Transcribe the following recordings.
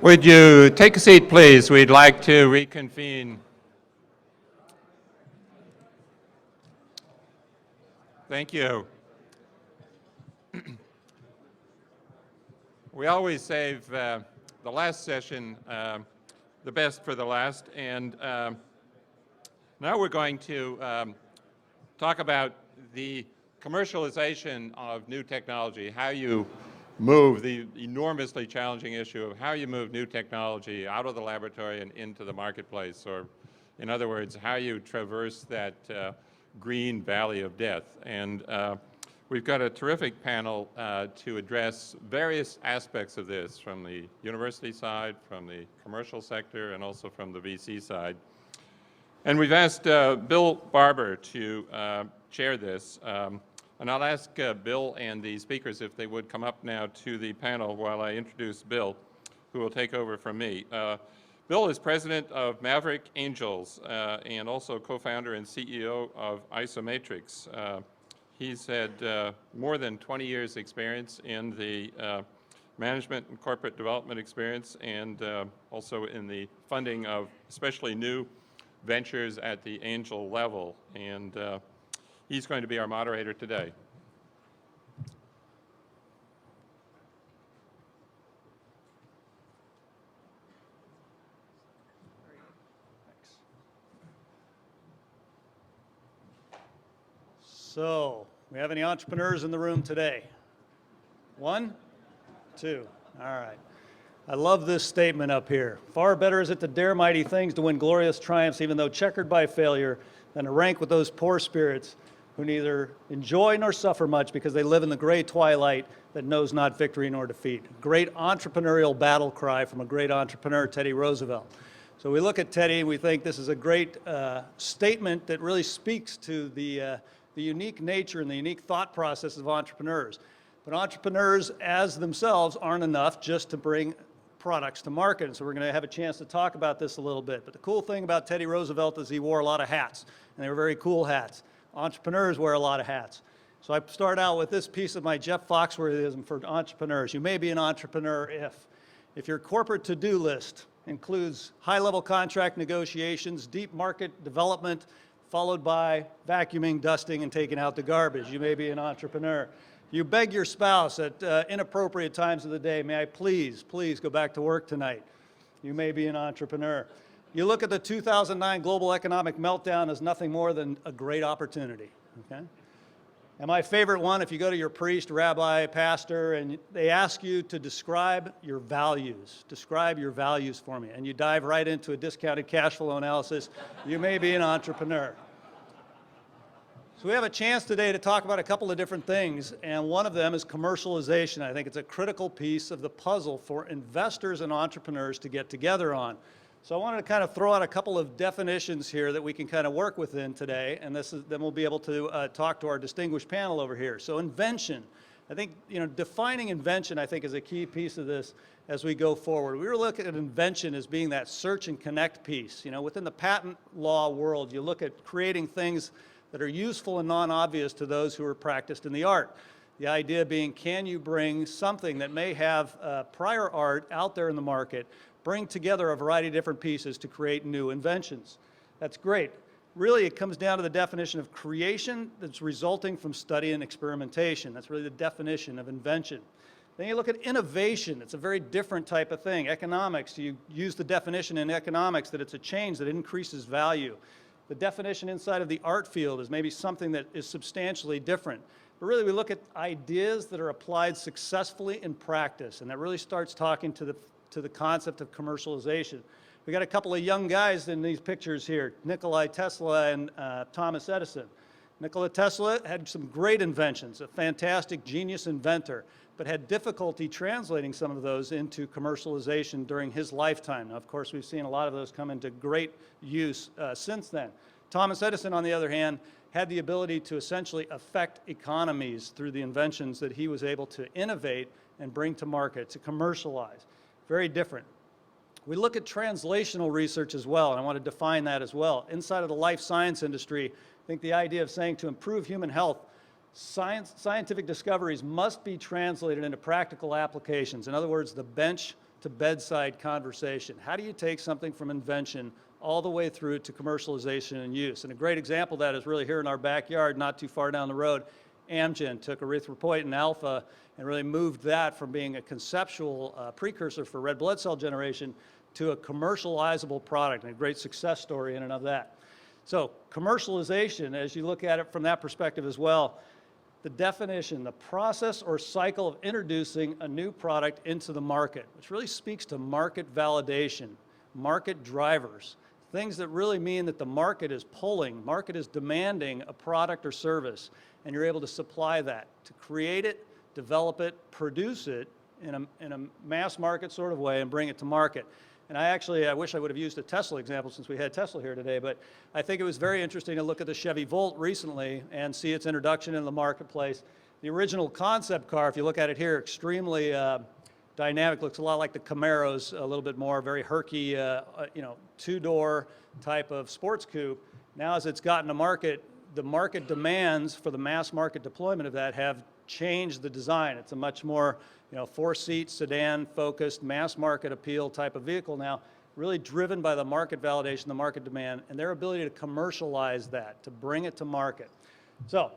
Would you take a seat, please? We'd like to reconvene. Thank you. We always save the last session, the best for the last, and now we're going to talk about the commercialization of new technology, how you move the enormously challenging issue of how you move new technology out of the laboratory and into the marketplace, or in other words, how you traverse that green valley of death. And we've got a terrific panel to address various aspects of this from the university side, from the commercial sector, and also from the VC side. And we've asked Bill Barber to chair this. And I'll ask Bill and the speakers if they would come up now to the panel while I introduce Bill, who will take over from me. Bill is president of Maverick Angels and also co-founder and CEO of ISOmatrix. He's had more than 20 years experience in the management and corporate development experience, and also in the funding of especially new ventures at the angel level. And he's going to be our moderator today. So, we have any entrepreneurs in the room today? One? Two. All right. I love this statement up here. Far better is it to dare mighty things, to win glorious triumphs, even though checkered by failure, than to rank with those poor spirits who neither enjoy nor suffer much because they live in the gray twilight that knows not victory nor defeat. Great entrepreneurial battle cry from a great entrepreneur, Teddy Roosevelt. So we look at Teddy and we think this is a great statement that really speaks to the unique nature and the unique thought process of entrepreneurs. But entrepreneurs as themselves aren't enough just to bring products to market. And so we're going to have a chance to talk about this a little bit. But the cool thing about Teddy Roosevelt is he wore a lot of hats, and they were very cool hats. Entrepreneurs wear a lot of hats. So I start out with this piece of my Jeff Foxworthyism for entrepreneurs. You may be an entrepreneur if your corporate to-do list includes high-level contract negotiations, deep market development, followed by vacuuming, dusting, and taking out the garbage. You may be an entrepreneur. You beg your spouse at inappropriate times of the day, may I please go back to work tonight. You may be an entrepreneur. You look at the 2009 global economic meltdown as nothing more than a great opportunity, okay? And my favorite one, if you go to your priest, rabbi, pastor, and they ask you to describe your values for me, and you dive right into a discounted cash flow analysis, you may be an entrepreneur. So we have a chance today to talk about a couple of different things, and one of them is commercialization. I think it's a critical piece of the puzzle for investors and entrepreneurs to get together on. So I wanted to kind of throw out a couple of definitions here that we can kind of work within today, and then we'll be able to talk to our distinguished panel over here. So invention. I think, defining invention, I think, is a key piece of this as we go forward. We were looking at invention as being that search and connect piece. Within the patent law world, you look at creating things that are useful and non-obvious to those who are practiced in the art. The idea being, can you bring something that may have prior art out there in the market, bring together a variety of different pieces to create new inventions? That's great. Really, it comes down to the definition of creation that's resulting from study and experimentation. That's really the definition of invention. Then you look at innovation. It's a very different type of thing. Economics, you use the definition in economics that it's a change that increases value. The definition inside of the art field is maybe something that is substantially different. But really, we look at ideas that are applied successfully in practice, and that really starts talking to the concept of commercialization. We got a couple of young guys in these pictures here, Nikola Tesla and Thomas Edison. Nikola Tesla had some great inventions, a fantastic genius inventor, but had difficulty translating some of those into commercialization during his lifetime. Now, of course, we've seen a lot of those come into great use since then. Thomas Edison, on the other hand, had the ability to essentially affect economies through the inventions that he was able to innovate and bring to market, to commercialize. Very different. We look at translational research as well, and I want to define that as well. Inside of the life science industry, I think the idea of saying to improve human health, Scientific discoveries must be translated into practical applications. In other words, the bench to bedside conversation. How do you take something from invention all the way through to commercialization and use? And a great example of that is really here in our backyard, not too far down the road. Amgen took erythropoietin alpha and really moved that from being a conceptual precursor for red blood cell generation to a commercializable product, and a great success story in and of that. So commercialization, as you look at it from that perspective as well, the definition, the process or cycle of introducing a new product into the market, which really speaks to market validation, market drivers, things that really mean that the market is pulling, market is demanding a product or service, and you're able to supply that, to create it, develop it, produce it in a mass market sort of way and bring it to market. And I wish I would have used a Tesla example since we had Tesla here today, but I think it was very interesting to look at the Chevy Volt recently and see its introduction in the marketplace. The original concept car, if you look at it here, extremely dynamic, looks a lot like the Camaros, a little bit more, very herky, two-door type of sports coupe. Now as it's gotten to market, the market demands for the mass market deployment of that have changed the design. It's a much more four-seat, sedan-focused, mass market appeal type of vehicle now, really driven by the market validation, the market demand, and their ability to commercialize that, to bring it to market. So,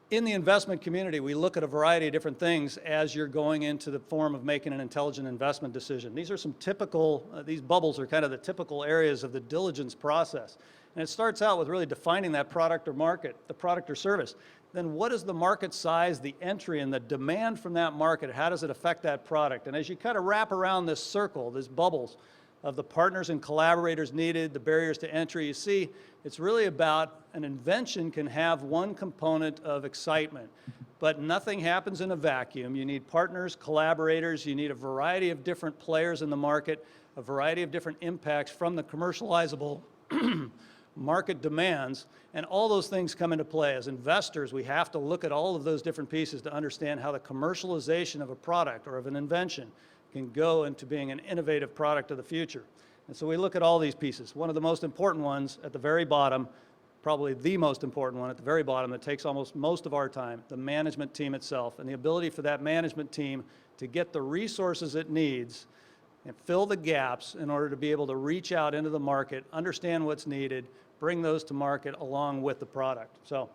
in the investment community, we look at a variety of different things as you're going into the form of making an intelligent investment decision. These are some typical, these bubbles are kind of the typical areas of the diligence process. And it starts out with really defining that product or market, the product or service. Then what is the market size, the entry, and the demand from that market? How does it affect that product? And as you kind of wrap around this circle, these bubbles of the partners and collaborators needed, the barriers to entry, you see it's really about an invention can have one component of excitement, but nothing happens in a vacuum. You need partners, collaborators, you need a variety of different players in the market, a variety of different impacts from the commercializable market demands, and all those things come into play. As investors, we have to look at all of those different pieces to understand how the commercialization of a product or of an invention can go into being an innovative product of the future. And so we look at all these pieces. One of the most important ones at the very bottom, probably the most important one at the very bottom that takes almost most of our time, the management team itself, and the ability for that management team to get the resources it needs and fill the gaps in order to be able to reach out into the market, understand what's needed, bring those to market along with the product. So,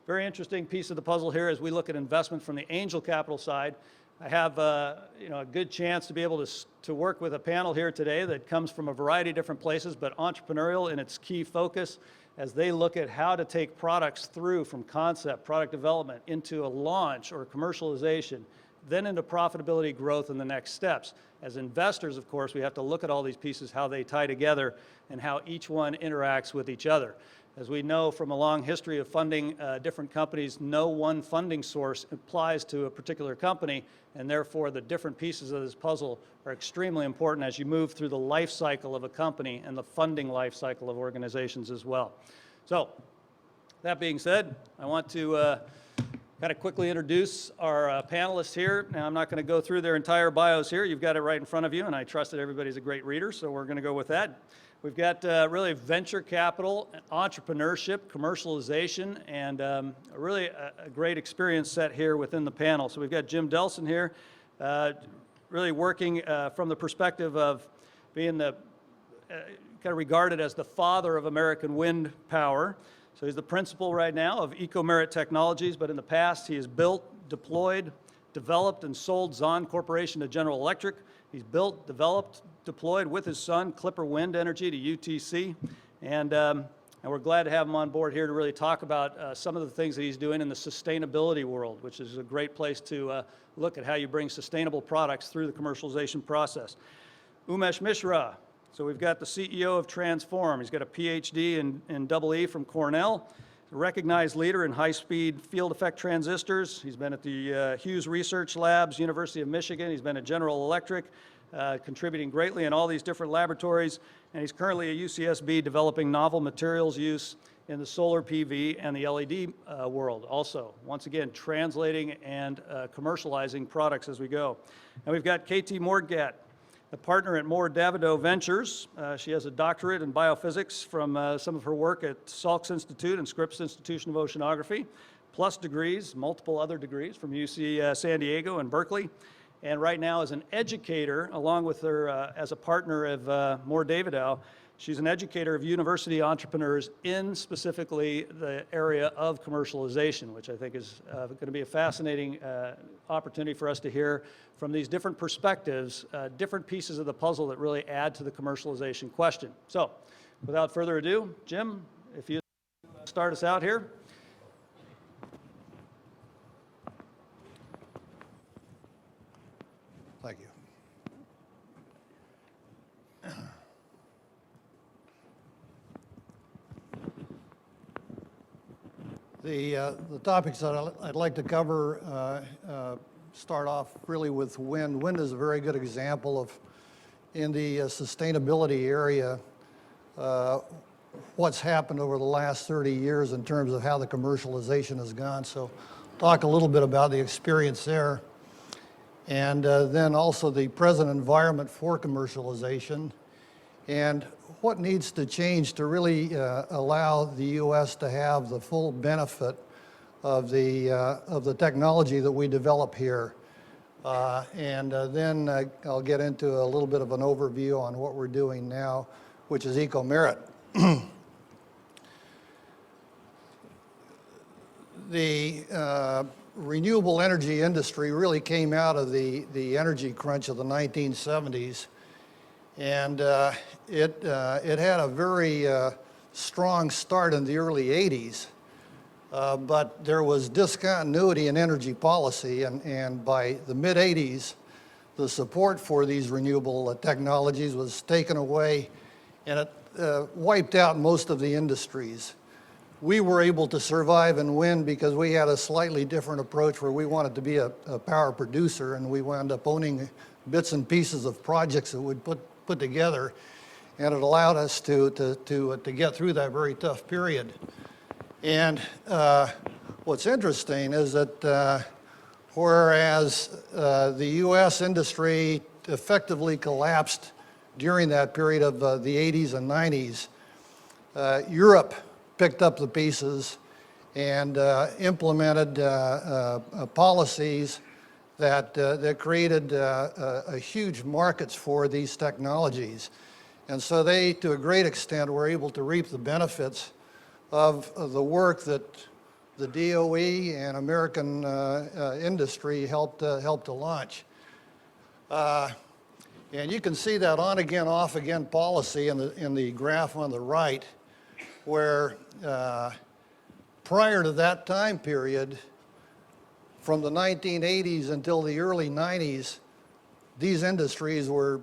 very interesting piece of the puzzle here as we look at investment from the angel capital side. I have a good chance to be able to work with a panel here today that comes from a variety of different places, but entrepreneurial in its key focus as they look at how to take products through from concept, product development, into a launch or commercialization, then into profitability, growth, and the next steps. As investors, of course, we have to look at all these pieces, how they tie together, and how each one interacts with each other. As we know from a long history of funding different companies, no one funding source applies to a particular company, and therefore the different pieces of this puzzle are extremely important as you move through the life cycle of a company and the funding life cycle of organizations as well. So, that being said, I want to kind of quickly introduce our panelists here. Now, I'm not going to go through their entire bios here. You've got it right in front of you, and I trust that everybody's a great reader, so we're going to go with that. We've got really venture capital, entrepreneurship, commercialization, and really a great experience set here within the panel. So we've got Jim Dehlsen here, really working from the perspective of being the kind of regarded as the father of American wind power. So he's the principal right now of Ecomerit Technologies, but in the past he has built, deployed, developed, and sold Zahn Corporation to General Electric. He's built, developed, deployed with his son, Clipper Wind Energy, to UTC. And we're glad to have him on board here to really talk about some of the things that he's doing in the sustainability world, which is a great place to look at how you bring sustainable products through the commercialization process. Umesh Mishra. So we've got the CEO of Transphorm. He's got a PhD in EE from Cornell, a recognized leader in high-speed field effect transistors. He's been at the Hughes Research Labs, University of Michigan. He's been at General Electric, contributing greatly in all these different laboratories. And he's currently at UCSB developing novel materials use in the solar PV and the LED world also. Once again, translating and commercializing products as we go. And we've got Katie Moortgat, a partner at Mohr Davidow Ventures. She has a doctorate in biophysics from some of her work at Salk's Institute and Scripps Institution of Oceanography. plus degrees, multiple other degrees from UC San Diego and Berkeley. And right now is an educator, along with her as a partner of Mohr Davidow. She's an educator of university entrepreneurs in specifically the area of commercialization, which I think is going to be a fascinating opportunity for us to hear from these different perspectives, different pieces of the puzzle that really add to the commercialization question. So, without further ado, Jim, if you start us out here. Thank you. The topics that I'd like to cover start off really with wind. Wind is a very good example of, in the sustainability area, what's happened over the last 30 years in terms of how the commercialization has gone. So talk a little bit about the experience there. And then also the present environment for commercialization and what needs to change to really allow the U.S. to have the full benefit of the technology that we develop here. And then I'll get into a little bit of an overview on what we're doing now, which is Ecomerit. The renewable energy industry really came out of the energy crunch of the 1970s. And it had a very strong start in the early 80s, but there was discontinuity in energy policy, and by the mid-80s, the support for these renewable technologies was taken away, and it wiped out most of the industries. We were able to survive and win because we had a slightly different approach where we wanted to be a power producer, and we wound up owning bits and pieces of projects that we'd put together, and it allowed us to get through that very tough period. And what's interesting is that whereas the U.S. industry effectively collapsed during that period of the 80s and 90s, Europe picked up the pieces and implemented policies that created huge markets for these technologies. And so they, to a great extent, were able to reap the benefits of the work that the DOE and American industry helped to launch. And you can see that on-again, off-again policy in the graph on the right, where prior to that time period, from the 1980s until the early 90s, these industries were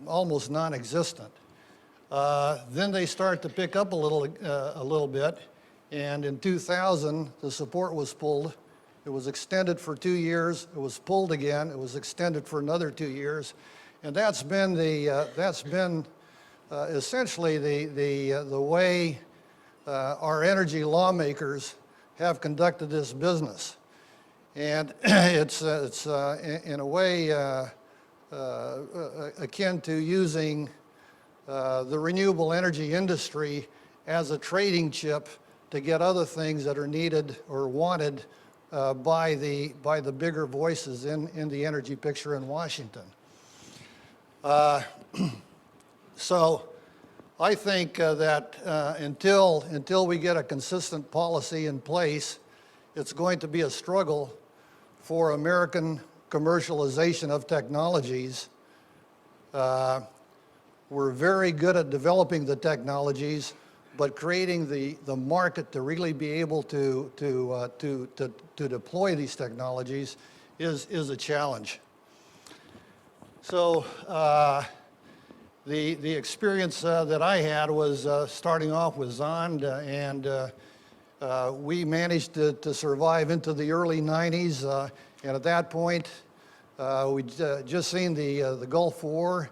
almost non-existent. Then they start to pick up a little bit, and in 2000, the support was pulled. It was extended for 2 years. It was pulled again. It was extended for another 2 years, and that's been essentially the way our energy lawmakers have conducted this business. And it's in a way akin to using the renewable energy industry as a trading chip to get other things that are needed or wanted by the bigger voices in the energy picture in Washington. So I think that until we get a consistent policy in place, it's going to be a struggle for American commercialization of technologies. We're very good at developing the technologies, but creating the market to really be able to deploy these technologies is a challenge. So the experience that I had was starting off with Zond, and we managed to survive into the early 90s, and at that point, we'd just seen the Gulf War.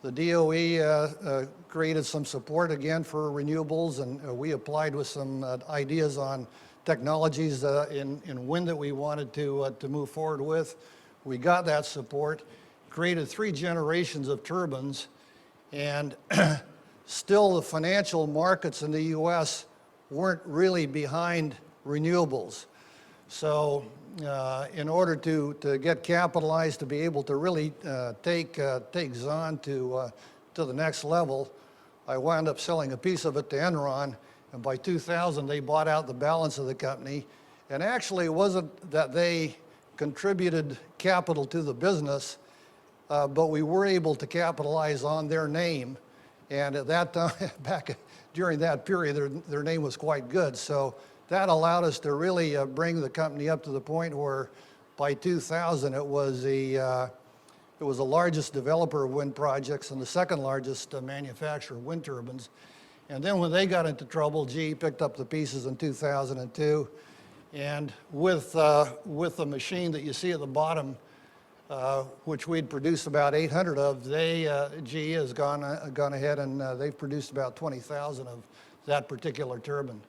The DOE created some support again for renewables, and we applied with some ideas on technologies in wind that we wanted to move forward with. We got that support, created 3 generations of turbines, and still the financial markets in the U.S. weren't really behind renewables. So in order to get capitalized to be able to really take Zahn to the next level, I wound up selling a piece of it to Enron, and by 2000 they bought out the balance of the company. And actually it wasn't that they contributed capital to the business, but we were able to capitalize on their name. And at that time, back during that period, their name was quite good. So that allowed us to really bring the company up to the point where by 2000 it was the largest developer of wind projects and the second largest manufacturer of wind turbines. And then when they got into trouble, GE picked up the pieces in 2002. And with the machine that you see at the bottom, which we'd produced about 800 of, GE has gone ahead and they've produced about 20,000 of that particular turbine.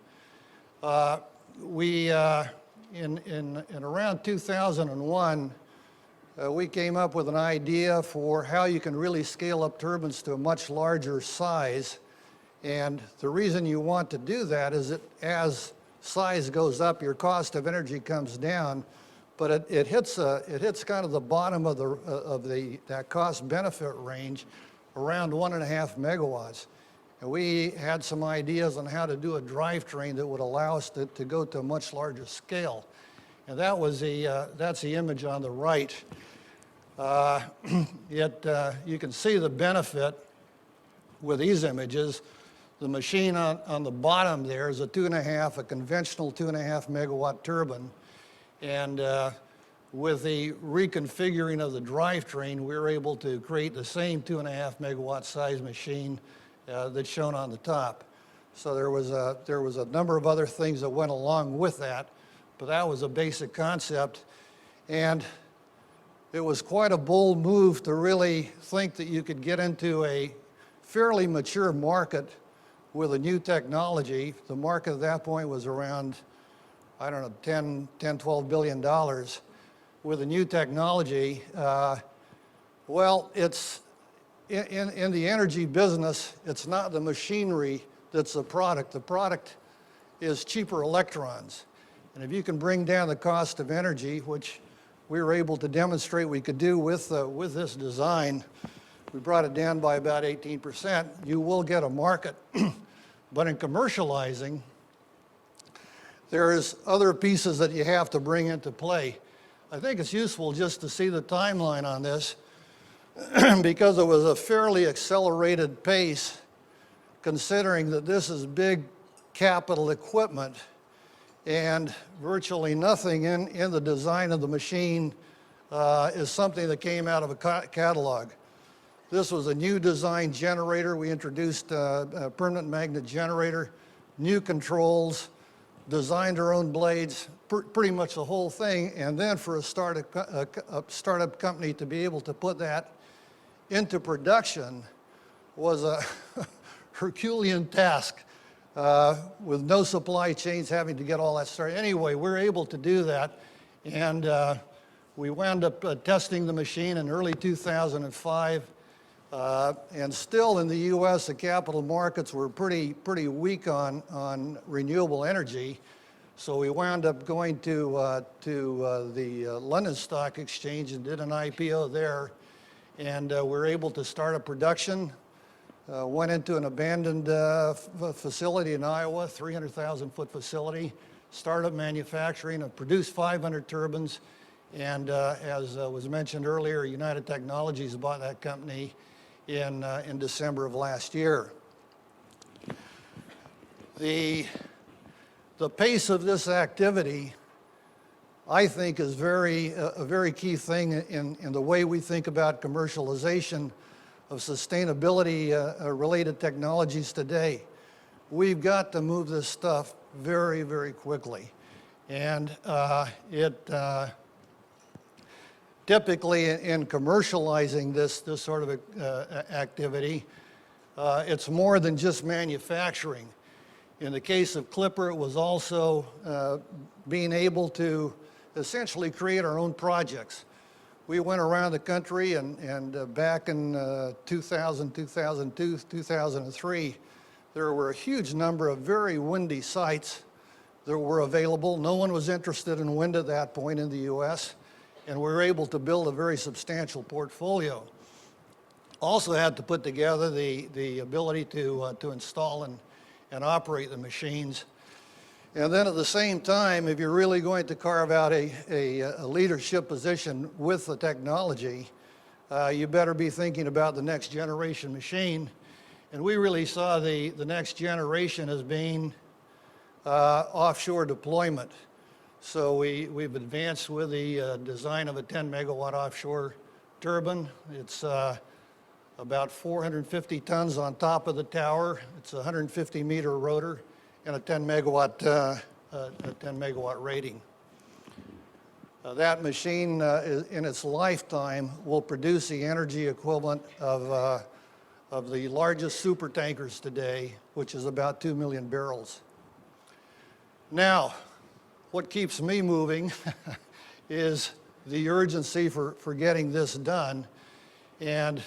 In around 2001, we came up with an idea for how you can really scale up turbines to a much larger size. And the reason you want to do that is that as size goes up, your cost of energy comes down, but it hits kind of the bottom of that cost benefit range around 1.5 megawatts. And we had some ideas on how to do a drivetrain that would allow us to go to a much larger scale. And that's the image on the right. You can see the benefit with these images. The machine on the bottom there is a conventional 2.5 megawatt turbine. And with the reconfiguring of the drivetrain, we were able to create the same 2.5 megawatt size machine that's shown on the top. So there was a number of other things that went along with that, but that was a basic concept. And it was quite a bold move to really think that you could get into a fairly mature market with a new technology. The market at that point was around, I don't know, $10, $12 billion. With a new technology, well, it's in the energy business, it's not the machinery that's the product. The product is cheaper electrons. And if you can bring down the cost of energy, which we were able to demonstrate we could do with this design, we brought it down by about 18%, you will get a market. But in commercializing, there's other pieces that you have to bring into play. I think it's useful just to see the timeline on this because it was a fairly accelerated pace considering that this is big capital equipment and virtually nothing in the design of the machine is something that came out of a catalog. This was a new design generator. We introduced a permanent magnet generator, new controls, designed our own blades, pretty much the whole thing. And then for a startup company to be able to put that into production was a Herculean task with no supply chains having to get all that started. Anyway, we were able to do that. And we wound up testing the machine in early 2005. And still in the U.S., the capital markets were pretty weak on renewable energy. So we wound up going to the London Stock Exchange and did an IPO there. And we were able to start a production. Went into an abandoned facility in Iowa, 300,000-foot facility, started manufacturing and produced 500 turbines. And as was mentioned earlier, United Technologies bought that company in December of last year. The pace of this activity, I think, is a very key thing in the way we think about commercialization of sustainability related technologies today. We've got to move this stuff very, very quickly. And typically in commercializing this sort of activity, it's more than just manufacturing. In the case of Clipper, it was also being able to essentially create our own projects. We went around the country and back in 2000, 2002, 2003, there were a huge number of very windy sites that were available. No one was interested in wind at that point in the U.S., and we were able to build a very substantial portfolio. Also had to put together the ability to install and operate the machines. And then at the same time, if you're really going to carve out a leadership position with the technology, you better be thinking about the next generation machine. And we really saw the next generation as being offshore deployment. So we've advanced with the design of a 10 megawatt offshore turbine. It's about 450 tons on top of the tower. It's a 150 meter rotor and a 10 megawatt rating. That machine in its lifetime will produce the energy equivalent of the largest super tankers today, which is about 2 million barrels. Now, what keeps me moving is the urgency for getting this done. And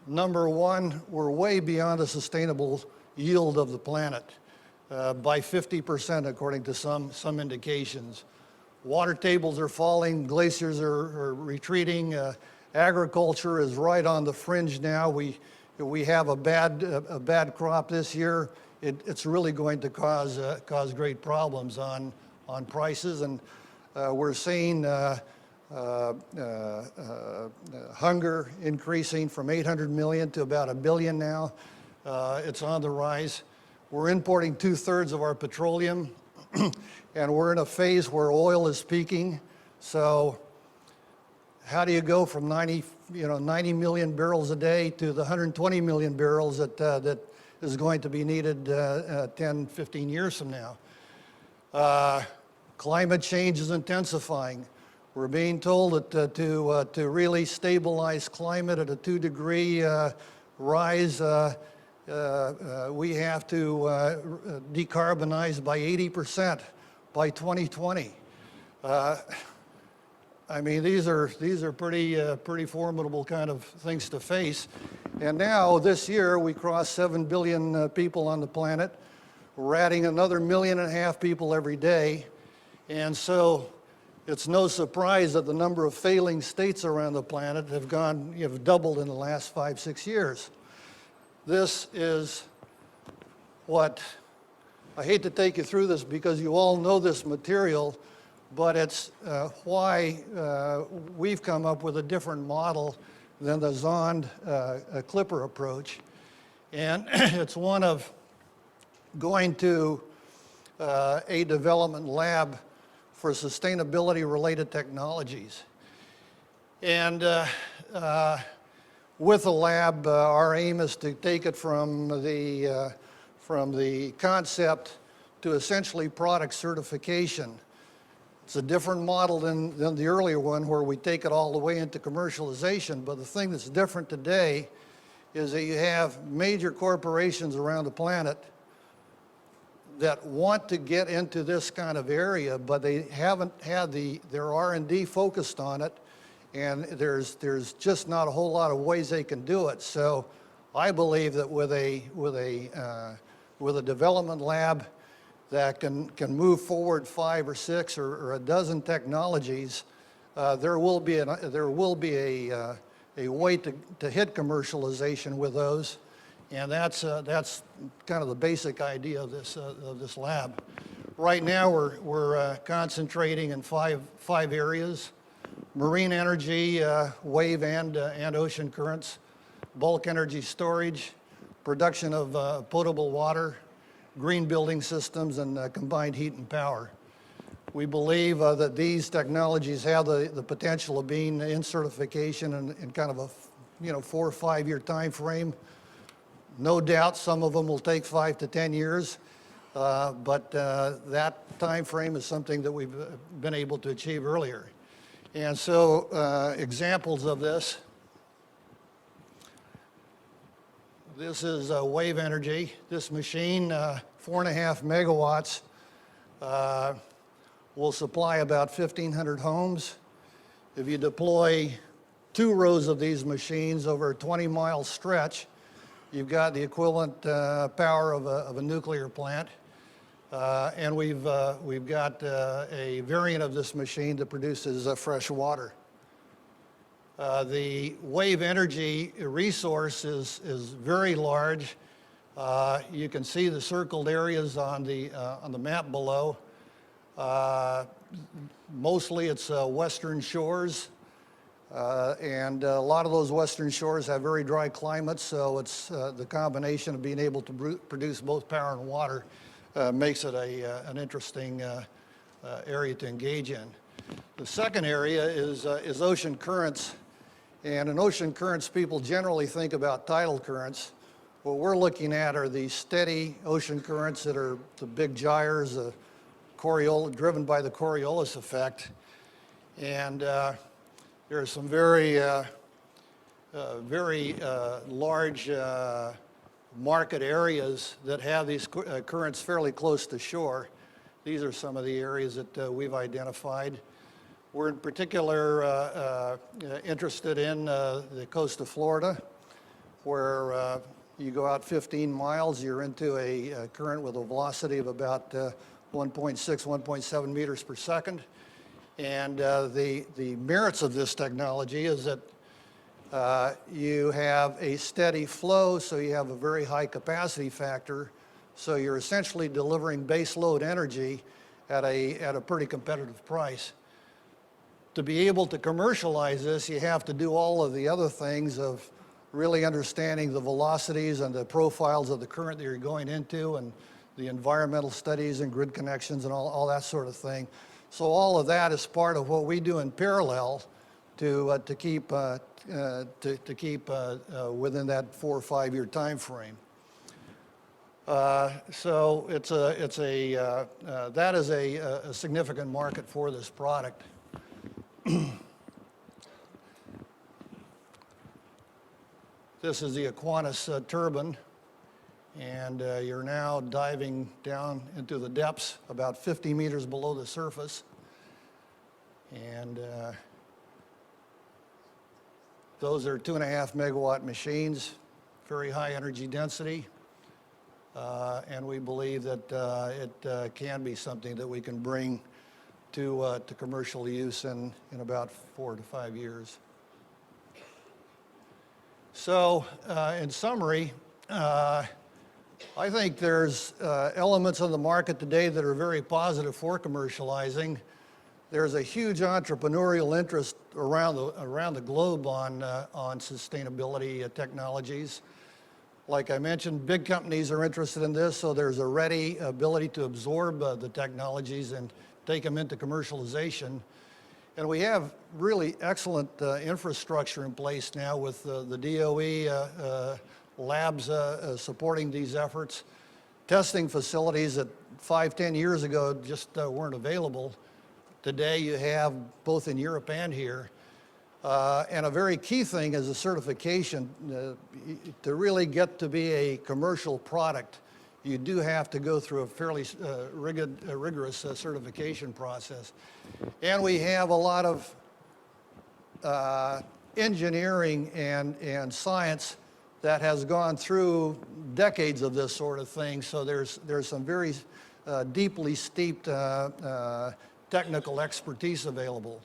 number one, we're way beyond the sustainable yield of the planet by 50% according to some indications. Water tables are falling, glaciers are retreating, agriculture is right on the fringe now. We have a bad crop this year. It's really going to cause great problems on prices, and we're seeing hunger increasing from 800 million to about 1 billion now. It's on the rise. We're importing 2/3 of our petroleum, and we're in a phase where oil is peaking. So how do you go from 90 million barrels a day to the 120 million barrels that is going to be needed 10, 15 years from now? Climate change is intensifying. We're being told that to really stabilize climate at a 2-degree rise, we have to decarbonize by 80% by 2020. I mean, these are pretty formidable kind of things to face. And now this year we crossed 7 billion people on the planet. We're adding another 1.5 million people every day. And so it's no surprise that the number of failing states around the planet have doubled in the last 5-6 years. This is what, I hate to take you through this because you all know this material, but it's why we've come up with a different model than the Zond Clipper approach. And it's one of going to a development lab for sustainability-related technologies. And with the lab, our aim is to take it from the concept to essentially product certification. It's a different model than the earlier one where we take it all the way into commercialization, but the thing that's different today is that you have major corporations around the planet that want to get into this kind of area, but they haven't had their R&D focused on it, and there's just not a whole lot of ways they can do it. So I believe that with a development lab that can move forward 5 or 6 or a dozen technologies, there will be a way to hit commercialization with those, and that's kind of the basic idea of this lab. Right now we're concentrating in five areas: marine energy, wave and ocean currents, bulk energy storage, production of potable water, green building systems, and combined heat and power. We believe that these technologies have the potential of being in certification in kind of a 4 or 5 year time frame. No doubt some of them will take 5 to 10 years, but that time frame is something that we've been able to achieve earlier. And so examples of this. This is wave energy. This machine, 4.5 megawatts, will supply about 1,500 homes. If you deploy 2 rows of these machines over a 20-mile stretch, you've got the equivalent power of a nuclear plant. And we've got a variant of this machine that produces fresh water. The wave energy resource is very large. You can see the circled areas on the map below. Mostly it's western shores, and a lot of those western shores have very dry climates, so it's the combination of being able to produce both power and water makes it an interesting area to engage in. The second area is ocean currents, and in ocean currents people generally think about tidal currents. What we're looking at are these steady ocean currents that are the big gyres, driven by the Coriolis effect. And there are some very large market areas that have these currents fairly close to shore. These are some of the areas that we've identified. We're in particular interested in the coast of Florida, where you go out 15 miles, you're into a current with a velocity of about 1.6, 1.7 meters per second. And the merits of this technology is that you have a steady flow, so you have a very high capacity factor. So you're essentially delivering base load energy at a pretty competitive price. To be able to commercialize this, you have to do all of the other things of really understanding the velocities and the profiles of the current that you're going into, and the environmental studies and grid connections and all that sort of thing. So all of that is part of what we do in parallel to keep within that 4 or 5 year time frame. So that is a significant market for this product. This is the Aquinas turbine, and you're now diving down into the depths about 50 meters below the surface. And those are 2.5 megawatt machines, very high energy density, and we believe that it can be something that we can bring to commercial use in about 4 to 5 years. So, in summary, I think there's elements of the market today that are very positive for commercializing. There's a huge entrepreneurial interest around the globe on sustainability technologies. Like I mentioned, big companies are interested in this, so there's a ready ability to absorb the technologies and take them into commercialization. And we have really excellent infrastructure in place now with the DOE labs supporting these efforts. Testing facilities that 5-10 years ago just weren't available. Today you have both in Europe and here. And a very key thing is the certification. To really get to be a commercial product, you do have to go through a fairly rigorous certification process. And we have a lot of engineering and science that has gone through decades of this sort of thing. So there's some very deeply steeped technical expertise available.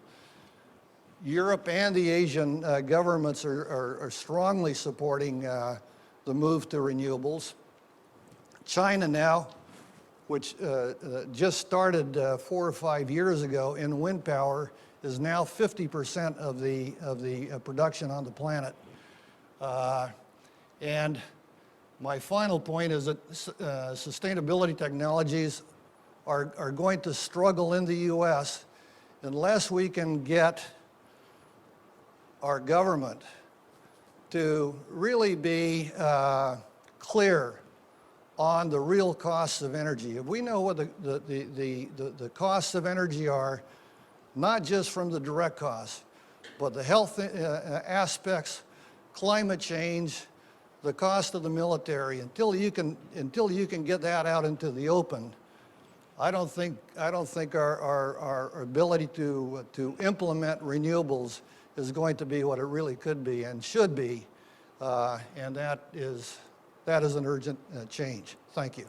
Europe and the Asian governments are strongly supporting the move to renewables. China now, which just started 4 or 5 years ago in wind power, is now 50% of the production on the planet. And my final point is that sustainability technologies are going to struggle in the U.S. unless we can get our government to really be clear on the real costs of energy. If we know what the costs of energy are, not just from the direct costs, but the health aspects, climate change, the cost of the military, until you can get that out into the open, I don't think our ability to implement renewables is going to be what it really could be and should be, and that is an urgent change. Thank you.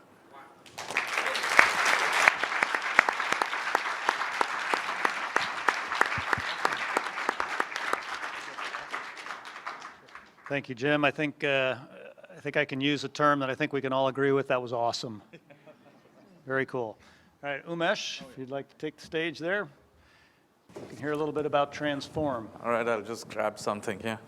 Thank you, Jim. I think I can use a term that I think we can all agree with. That was awesome. Very cool. All right, Umesh, if you'd like to take the stage there. You can hear a little bit about Transphorm. All right, I'll just grab something here.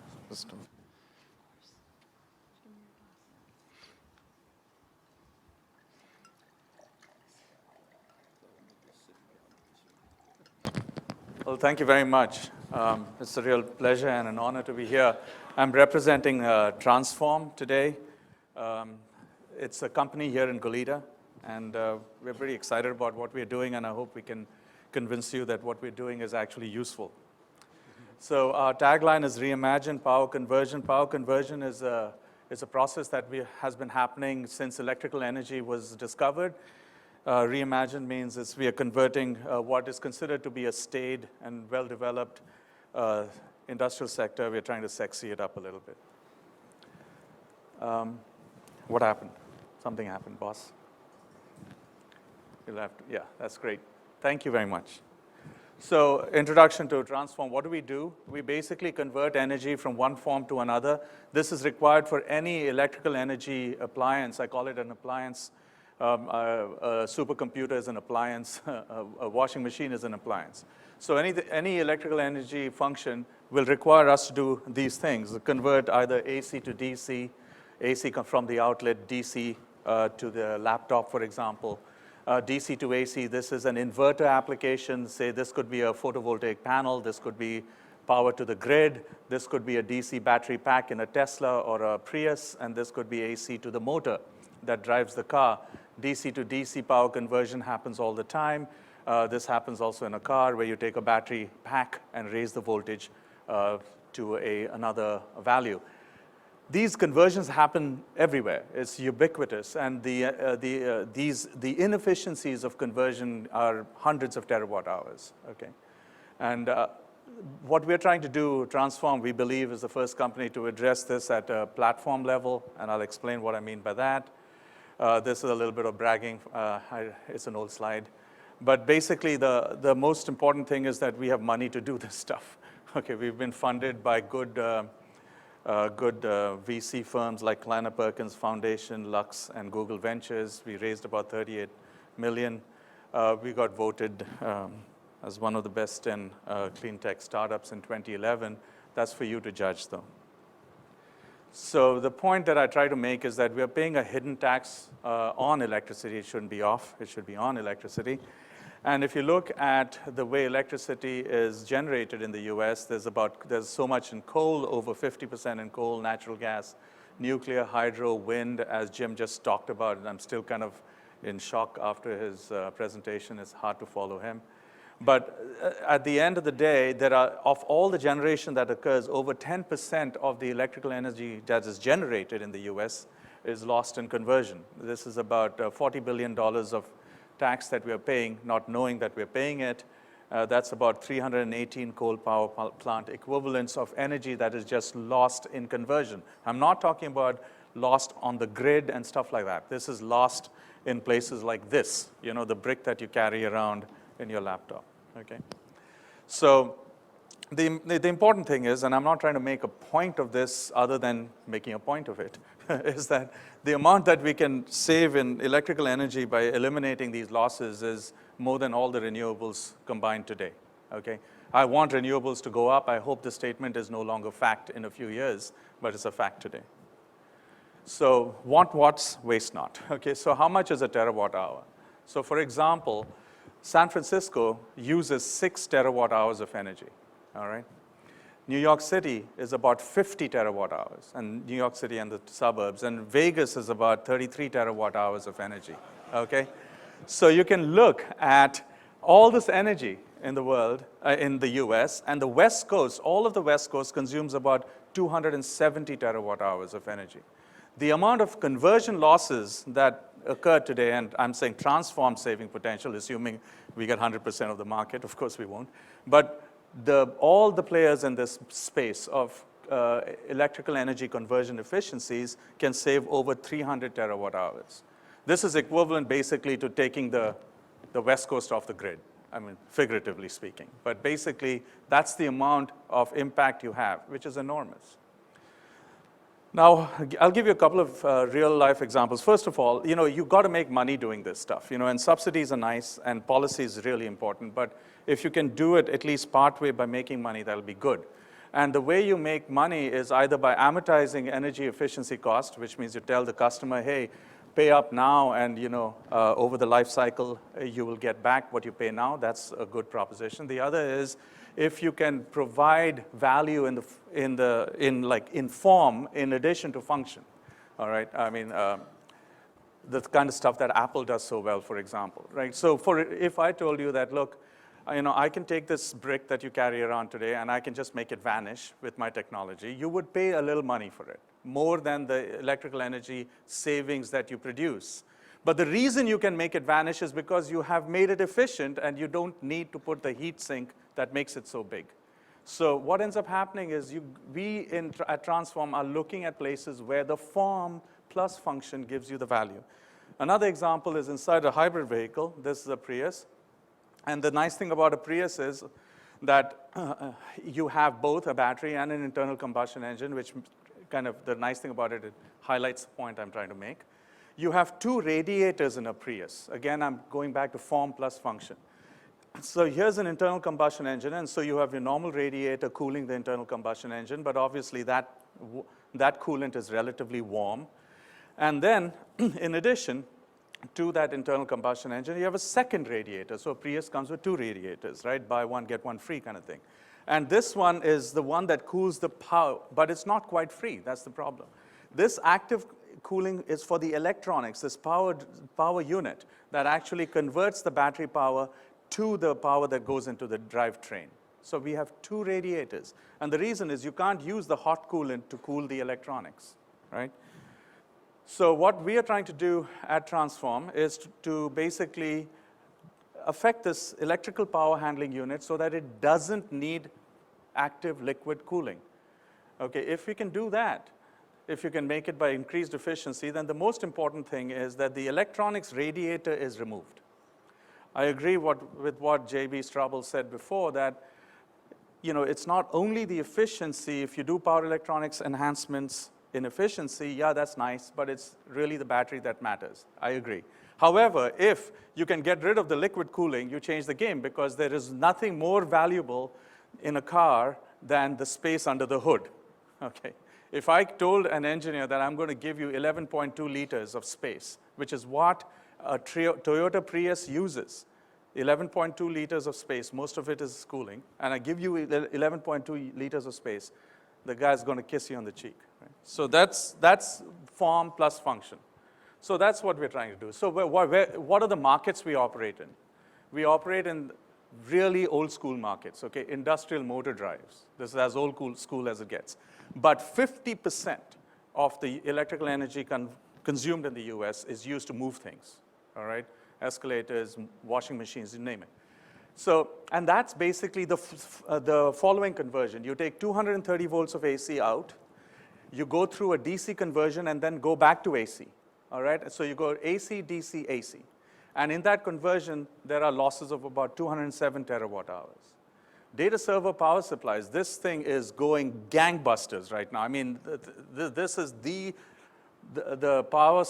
Well, thank you very much. It's a real pleasure and an honor to be here. I'm representing Transphorm today. It's a company here in Goleta, and we're pretty excited about what we're doing, and I hope we can convince you that what we're doing is actually useful. So our tagline is Reimagine Power Conversion. Power conversion is a process that has been happening since electrical energy was discovered. Reimagine means we are converting what is considered to be a staid and well-developed industrial sector. We're trying to sexy it up a little bit. What happened? Something happened, boss. You'll have to, yeah, that's great. Thank you very much. So introduction to Transphorm. What do? We basically convert energy from one form to another. This is required for any electrical energy appliance. I call it an appliance. A supercomputer is an appliance. A washing machine is an appliance. So any electrical energy function will require us to do these things, convert either AC to DC, AC from the outlet, DC to the laptop, for example. DC to AC, this is an inverter application. Say this could be a photovoltaic panel. This could be power to the grid. This could be a DC battery pack in a Tesla or a Prius. And this could be AC to the motor that drives the car. DC to DC power conversion happens all the time. This happens also in a car where you take a battery pack and raise the voltage to another value. These conversions happen everywhere. It's ubiquitous, and the inefficiencies of conversion are hundreds of terawatt hours. Okay, and what we're trying to do, Transphorm, we believe, is the first company to address this at a platform level, and I'll explain what I mean by that. This is a little bit of bragging. It's an old slide, but basically the most important thing is that we have money to do this stuff. Okay, we've been funded by good VC firms like Kleiner Perkins Foundation, Lux, and Google Ventures. We raised about $38 million. We got voted as one of the best in clean tech startups in 2011. That's for you to judge, though. So the point that I try to make is that we are paying a hidden tax on electricity. It shouldn't be off. It should be on electricity. And if you look at the way electricity is generated in the US, there's so much in coal, over 50% in coal, natural gas, nuclear, hydro, wind, as Jim just talked about. And I'm still kind of in shock after his presentation. It's hard to follow him. But at the end of the day, of all the generation that occurs, over 10% of the electrical energy that is generated in the US is lost in conversion. This is about $40 billion of tax that we are paying, not knowing that we're paying it. That's about 318 coal power plant equivalents of energy that is just lost in conversion. I'm not talking about lost on the grid and stuff like that. This is lost in places like this, you know, the brick that you carry around in your laptop, okay? So the important thing is, and I'm not trying to make a point of this other than making a point of it, is that the amount that we can save in electrical energy by eliminating these losses is more than all the renewables combined today, okay? I want renewables to go up. I hope the statement is no longer fact in a few years, but it's a fact today. So want watts, waste not, okay? So how much is a terawatt hour? So for example, San Francisco uses 6 terawatt hours of energy, all right? New York City is about 50 terawatt hours, and New York City and the suburbs, and Vegas is about 33 terawatt hours of energy, okay? So you can look at all this energy in the world, in the US, and the West Coast, all of the West Coast consumes about 270 terawatt hours of energy. The amount of conversion losses that occur today, and I'm saying Transphorm saving potential, assuming we get 100% of the market, of course we won't, but all the players in this space of electrical energy conversion efficiencies can save over 300 terawatt hours. This is equivalent basically to taking the West Coast off the grid, I mean, figuratively speaking. But basically, that's the amount of impact you have, which is enormous. Now, I'll give you a couple of real-life examples. First of all, you've got to make money doing this stuff, and subsidies are nice, and policy is really important, but if you can do it at least partway by making money, that'll be good. And the way you make money is either by amortizing energy efficiency cost, which means you tell the customer, hey, pay up now, and over the life cycle, you will get back what you pay now. That's a good proposition. The other is if you can provide value in form in addition to function. All right, I mean, the kind of stuff that Apple does so well, for example, right? So if I told you that, look, I can take this brick that you carry around today and I can just make it vanish with my technology, you would pay a little money for it, more than the electrical energy savings that you produce. But the reason you can make it vanish is because you have made it efficient and you don't need to put the heat sink that makes it so big. So what ends up happening is at Transphorm are looking at places where the form plus function gives you the value. Another example is inside a hybrid vehicle. This is a Prius. And the nice thing about a Prius is that you have both a battery and an internal combustion engine, which the nice thing about it, it highlights the point I'm trying to make. You have two radiators in a Prius. Again, I'm going back to form plus function. So here's an internal combustion engine, and so you have your normal radiator cooling the internal combustion engine, but obviously that coolant is relatively warm. And then, in addition to that internal combustion engine, you have a second radiator. So a Prius comes with two radiators, right? Buy one, get one free kind of thing. And this one is the one that cools the power, but it's not quite free. That's the problem. This active cooling is for the electronics, this power unit that actually converts the battery power to the power that goes into the drivetrain. So we have two radiators. And the reason is you can't use the hot coolant to cool the electronics, right? So what we are trying to do at Transphorm is to basically affect this electrical power handling unit so that it doesn't need active liquid cooling. Okay, if we can do that, if you can make it by increased efficiency, then the most important thing is that the electronics radiator is removed. I agree with what J.B. Straubel said before, that it's not only the efficiency. If you do power electronics enhancements in efficiency, yeah, that's nice, but it's really the battery that matters. I agree. However, if you can get rid of the liquid cooling, you change the game, because there is nothing more valuable in a car than the space under the hood. Okay. If I told an engineer that I'm going to give you 11.2 liters of space, which is what a Toyota Prius uses, 11.2 liters of space, most of it is cooling, and I give you 11.2 liters of space, the guy's going to kiss you on the cheek. Right? So that's form plus function. So that's what we're trying to do. So what are the markets we operate in? We operate in really old school markets, okay? Industrial motor drives. This is as old school as it gets. But 50% of the electrical energy consumed in the US is used to move things, all right? Escalators, washing machines, you name it. So, and that's basically the following conversion. You take 230 volts of AC out, you go through a DC conversion and then go back to AC, all right? So you go AC, DC, AC. And in that conversion, there are losses of about 207 terawatt hours. Data server power supplies, this thing is going gangbusters right now. I mean, this is the power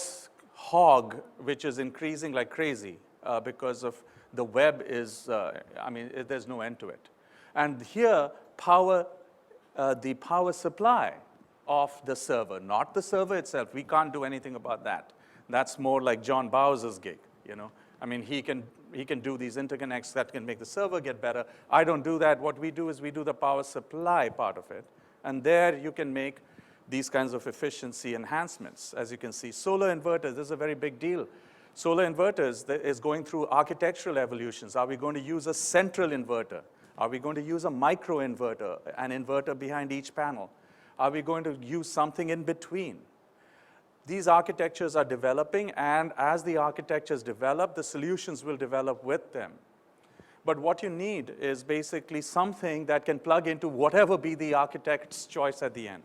hog, which is increasing like crazy because of the web is, there's no end to it. And here, the power supply of the server, not the server itself. We can't do anything about that. That's more like John Bowser's gig, I mean, he can do these interconnects that can make the server get better. I don't do that. What we do is we do the power supply part of it. And there you can make these kinds of efficiency enhancements. As you can see, solar inverters, this is a very big deal. Solar inverters is going through architectural evolutions. Are we going to use a central inverter? Are we going to use a micro inverter, an inverter behind each panel? Are we going to use something in between? These architectures are developing, and as the architectures develop, the solutions will develop with them. But what you need is basically something that can plug into whatever be the architect's choice at the end.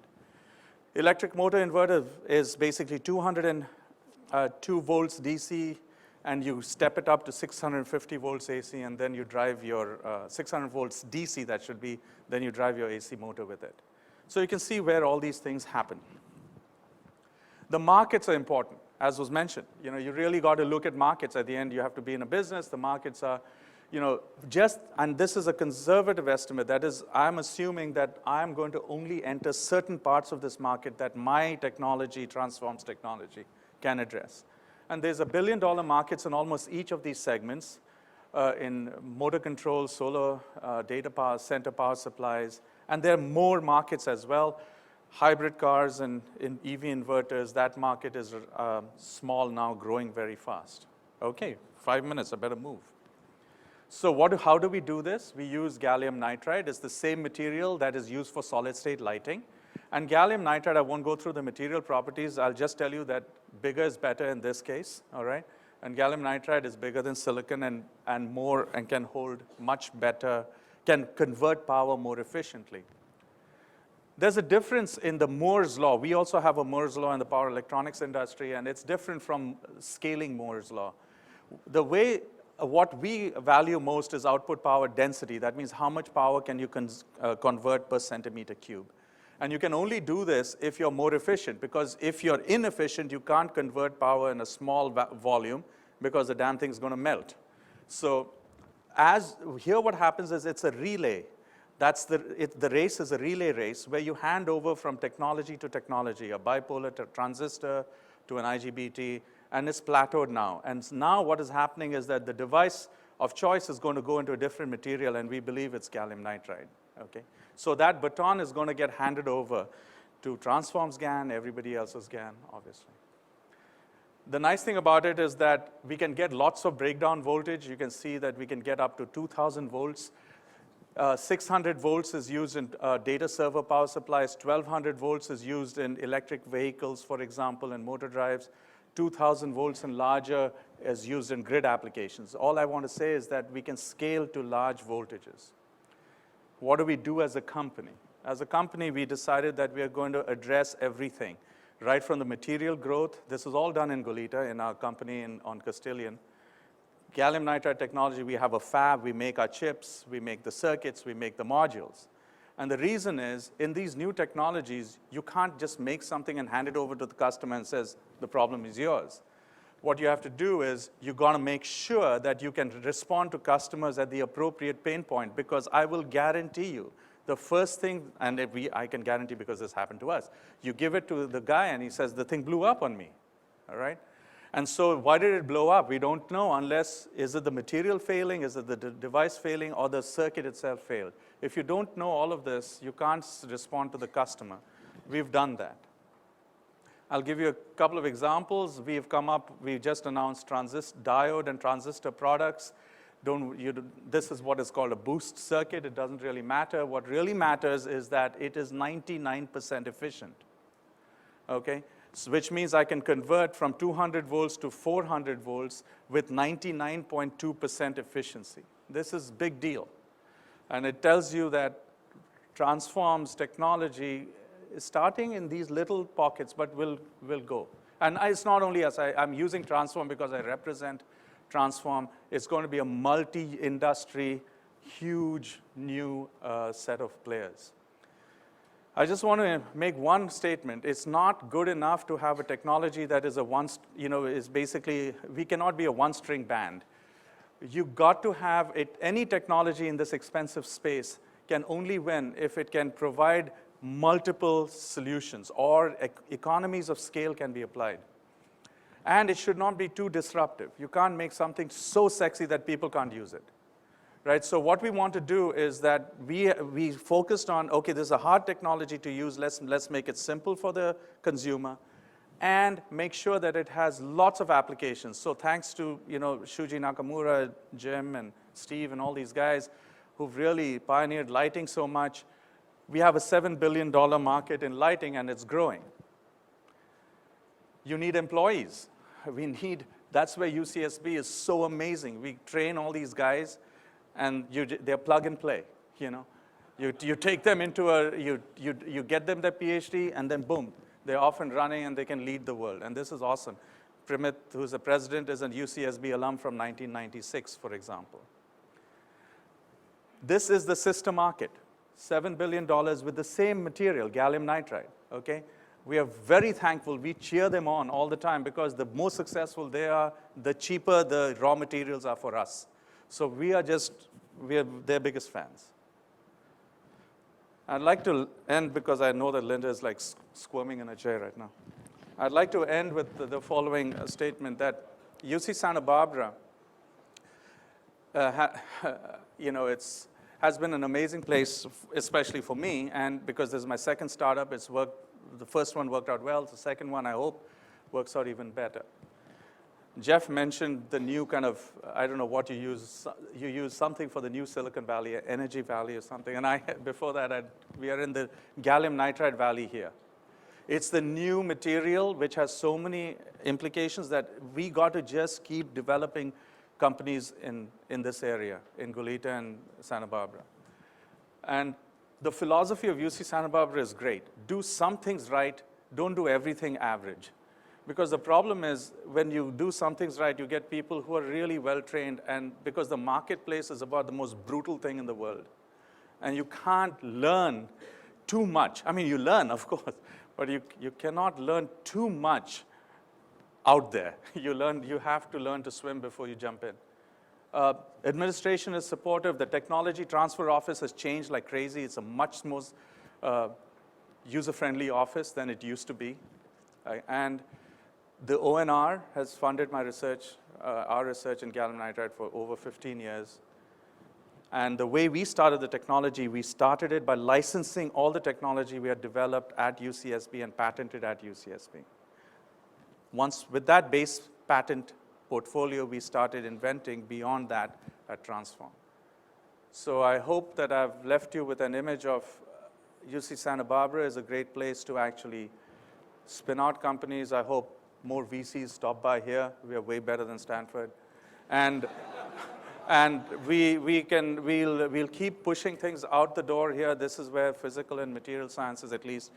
Electric motor inverter is basically 202 volts DC, and you step it up to 650 volts AC, and then you drive your 600 volts DC, that should be, then you drive your AC motor with it. So you can see where all these things happen. The markets are important, as was mentioned. You know, you really got to look at markets. At the end, you have to be in a business. The markets are, you know, and this is a conservative estimate. That is, I'm assuming that I'm going to only enter certain parts of this market that my technology, Transphorm's technology, can address. And there's $1 billion markets in almost each of these segments, in motor control, solar, data power, center power supplies, and there are more markets as well. Hybrid cars and in EV inverters, that market is small now, growing very fast. Okay, 5 minutes, I better move. So how do we do this? We use gallium nitride. It's the same material that is used for solid-state lighting. And gallium nitride, I won't go through the material properties. I'll just tell you that bigger is better in this case, all right? And gallium nitride is bigger than silicon and more, and can hold much better, can convert power more efficiently. There's a difference in the Mohr's law. We also have a Mohr's law in the power electronics industry, and it's different from scaling Mohr's law. What we value most is output power density. That means how much power can you convert per centimeter cube. And you can only do this if you're more efficient, because if you're inefficient, you can't convert power in a small volume because the damn thing's going to melt. So here what happens is it's a relay. The race is a relay race where you hand over from technology to technology, a bipolar transistor to an IGBT, and it's plateaued now. And now what is happening is that the device of choice is going to go into a different material, and we believe it's gallium nitride. Okay? So that baton is going to get handed over to Transphorm's GaN, everybody else's GaN, obviously. The nice thing about it is that we can get lots of breakdown voltage. You can see that we can get up to 2,000 volts. 600 volts is used in data server power supplies. 1,200 volts is used in electric vehicles, for example, and motor drives. 2,000 volts and larger is used in grid applications. All I want to say is that we can scale to large voltages. What do we do as a company? As a company, we decided that we are going to address everything, right from the material growth. This is all done in Goleta, in our company on Castilian. Gallium nitride technology, we have a fab, we make our chips, we make the circuits, we make the modules. And the reason is, in these new technologies, you can't just make something and hand it over to the customer and says, the problem is yours. What you have to do is, you've got to make sure that you can respond to customers at the appropriate pain point, because I will guarantee you, the first thing, and I can guarantee because this happened to us, you give it to the guy and he says, the thing blew up on me, all right? And so why did it blow up? We don't know unless, is it the material failing, is it the device failing, or the circuit itself failed? If you don't know all of this, you can't respond to the customer. We've done that. I'll give you a couple of examples. We just announced diode and transistor products. This is what is called a boost circuit. It doesn't really matter. What really matters is that it is 99% efficient, okay? So, which means I can convert from 200 volts to 400 volts with 99.2% efficiency. This is a big deal. And it tells you that Transphorm's technology is starting in these little pockets, but will go. And it's not only us. I'm using Transphorm because I represent Transphorm. It's going to be a multi-industry, huge new set of players. I just want to make one statement. It's not good enough to have a technology that is is basically, we cannot be a one-string band. You've got to have any technology in this expensive space can only win if it can provide multiple solutions, or economies of scale can be applied. And it should not be too disruptive. You can't make something so sexy that people can't use it. Right? So what we want to do is that we focused on, okay, this is a hard technology to use, let's make it simple for the consumer, and make sure that it has lots of applications. So thanks to Shuji Nakamura, Jim, and Steve, and all these guys who've really pioneered lighting so much, we have a $7 billion market in lighting, and it's growing. You need employees. That's where UCSB is so amazing. We train all these guys, and they're plug and play, You take them into you get them their PhD, and then boom, they're off and running, and they can lead the world. And this is awesome. Primit, who's the president, is a UCSB alum from 1996, for example. This is the sister market, $7 billion with the same material, gallium nitride, okay? We are very thankful. We cheer them on all the time because the more successful they are, the cheaper the raw materials are for us. So we are their biggest fans. I'd like to end, because I know that Linda is like squirming in a chair right now. I'd like to end with the following statement that UC Santa Barbara, has been an amazing place, especially for me, and because this is my second startup, the first one worked out well, the second one I hope works out even better. Jeff mentioned the new kind of, I don't know what you use something for the new Silicon Valley, Energy Valley or something, and before that, we are in the gallium nitride valley here. It's the new material which has so many implications that we got to just keep developing companies in this area, in Goleta and Santa Barbara. And the philosophy of UC Santa Barbara is great. Do some things right, don't do everything average. Because the problem is, when you do some things right, you get people who are really well-trained, and because the marketplace is about the most brutal thing in the world. And you can't learn too much. I mean, you learn, of course, but you cannot learn too much out there. You have to learn to swim before you jump in. Administration is supportive. The technology transfer office has changed like crazy. It's a much more user-friendly office than it used to be. And the ONR has funded my research, our research in gallium nitride for over 15 years. And the way we started the technology, we started it by licensing all the technology we had developed at UCSB and patented at UCSB. Once with that base patent portfolio, we started inventing beyond that at Transphorm. So I hope that I've left you with an image of UC Santa Barbara is a great place to actually spin out companies. I hope more VCs stop by here. We are way better than Stanford. And we'll keep pushing things out the door here. This is where physical and material sciences, at least,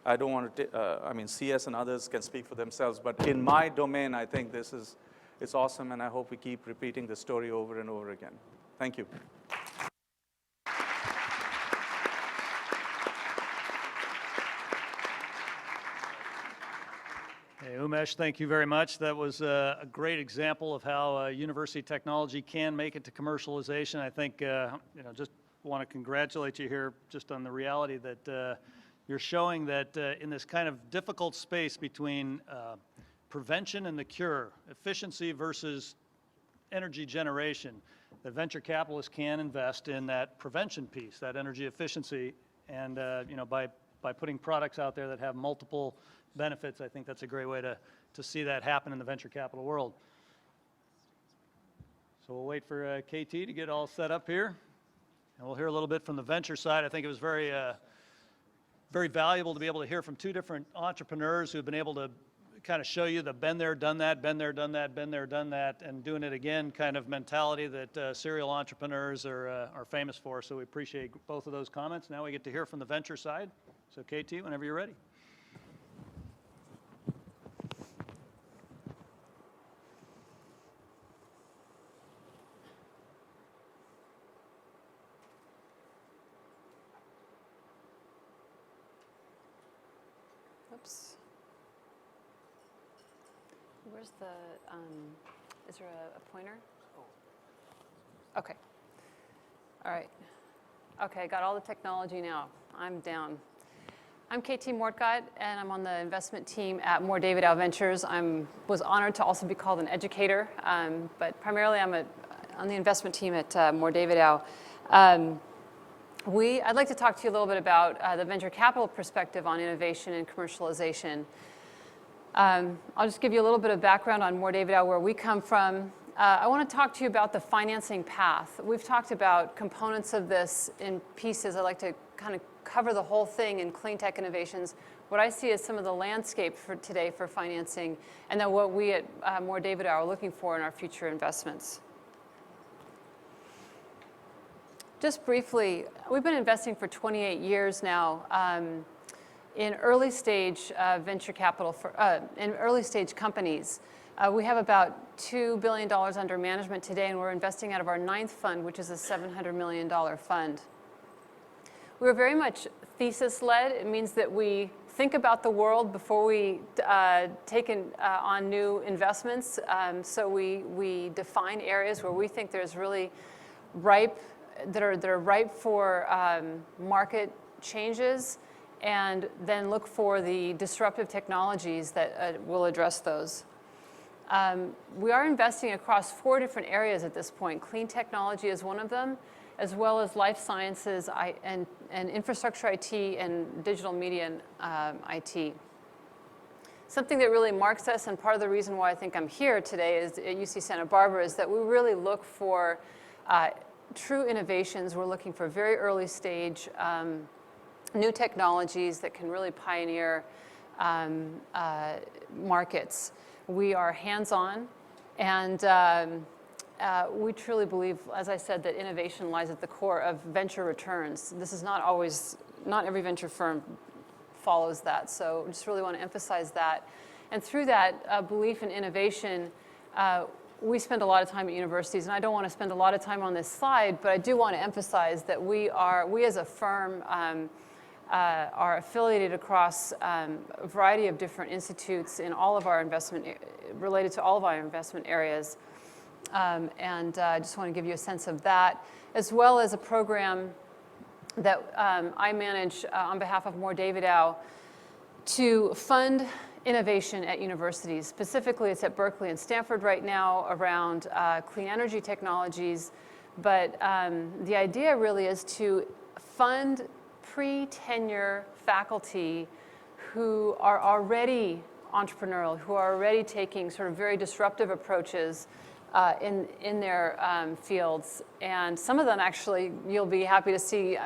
I don't want to, CS and others can speak for themselves, but in my domain, I think it's awesome, and I hope we keep repeating the story over and over again. Thank you. Hey, Umesh, thank you very much. That was a great example of how university technology can make it to commercialization. I think, just want to congratulate you here just on the reality that you're showing that in this kind of difficult space between prevention and the cure, efficiency versus energy generation, that venture capitalists can invest in that prevention piece, that energy efficiency, and by putting products out there that have multiple benefits, I think that's a great way to see that happen in the venture capital world. So we'll wait for KT to get all set up here, and we'll hear a little bit from the venture side. I think it was very valuable to be able to hear from two different entrepreneurs who have been able to kind of show you the been there, done that, been there, done that, been there, done that, and doing it again kind of mentality that serial entrepreneurs are famous for. So we appreciate both of those comments. Now we get to hear from the venture side. So KT, whenever you're ready. Oops. Where's the, is there a pointer? Okay. All right. Okay, got all the technology now. I'm down. I'm KT Moortgat, and I'm on the investment team at Davidow Ventures. Was honored to also be called an educator, but primarily I'm on the investment team at Davidow. I'd like to talk to you a little bit about the venture capital perspective on innovation and commercialization. I'll just give you a little bit of background on Davidow, where we come from. I want to talk to you about the financing path. We've talked about components of this in pieces. I'd like to kind of cover the whole thing in clean tech innovations. What I see is some of the landscape for today for financing, and then what we at Davidow are looking for in our future investments. Just briefly, we've been investing for 28 years now in early stage venture capital, in early stage companies. We have about $2 billion under management today, and we're investing out of our 9th fund, which is a $700 million fund. We're very much thesis-led. It means that we think about the world before we take on new investments. So we define areas where we think there's really that are ripe for market changes, and then look for the disruptive technologies that will address those. We are investing across 4 different areas at this point. Clean technology is one of them, as well as life sciences and infrastructure IT and digital media IT. Something that really marks us, and part of the reason why I think I'm here today is at UC Santa Barbara, is that we really look for true innovations. We're looking for very early stage new technologies that can really pioneer markets. We are hands-on, and we truly believe, as I said, that innovation lies at the core of venture returns. This is not every venture firm follows that, so I just really want to emphasize that. And through that belief in innovation, we spend a lot of time at universities, and I don't want to spend a lot of time on this slide, but I do want to emphasize that we as a firm are affiliated across a variety of different institutes in all of our related to all of our investment areas. And I just want to give you a sense of that, as well as a program that I manage on behalf of Mohr Davidow to fund innovation at universities. Specifically, it's at Berkeley and Stanford right now around clean energy technologies. But the idea really is to fund pre-tenure faculty who are already entrepreneurial, who are already taking sort of very disruptive approaches in their fields. And some of them actually, you'll be happy to see,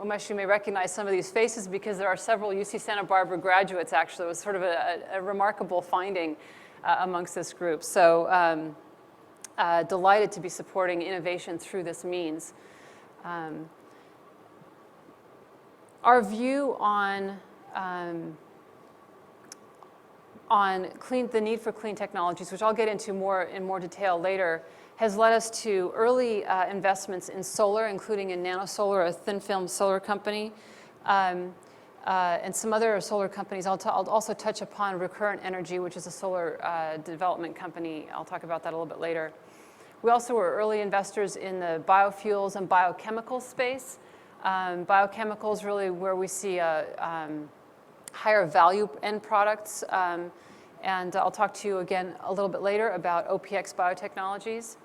Umesh, you may recognize some of these faces because there are several UC Santa Barbara graduates actually. It was sort of a remarkable finding amongst this group. So delighted to be supporting innovation through this means. Our view on the need for clean technologies, which I'll get into in more detail later, has led us to early investments in solar, including in NanoSolar, a thin film solar company, and some other solar companies. I'll also touch upon Recurrent Energy, which is a solar development company. I'll talk about that a little bit later. We also were early investors in the biofuels and biochemical space. Biochemicals really where we see higher value end products. And I'll talk to you again a little bit later about OPX biotechnologies.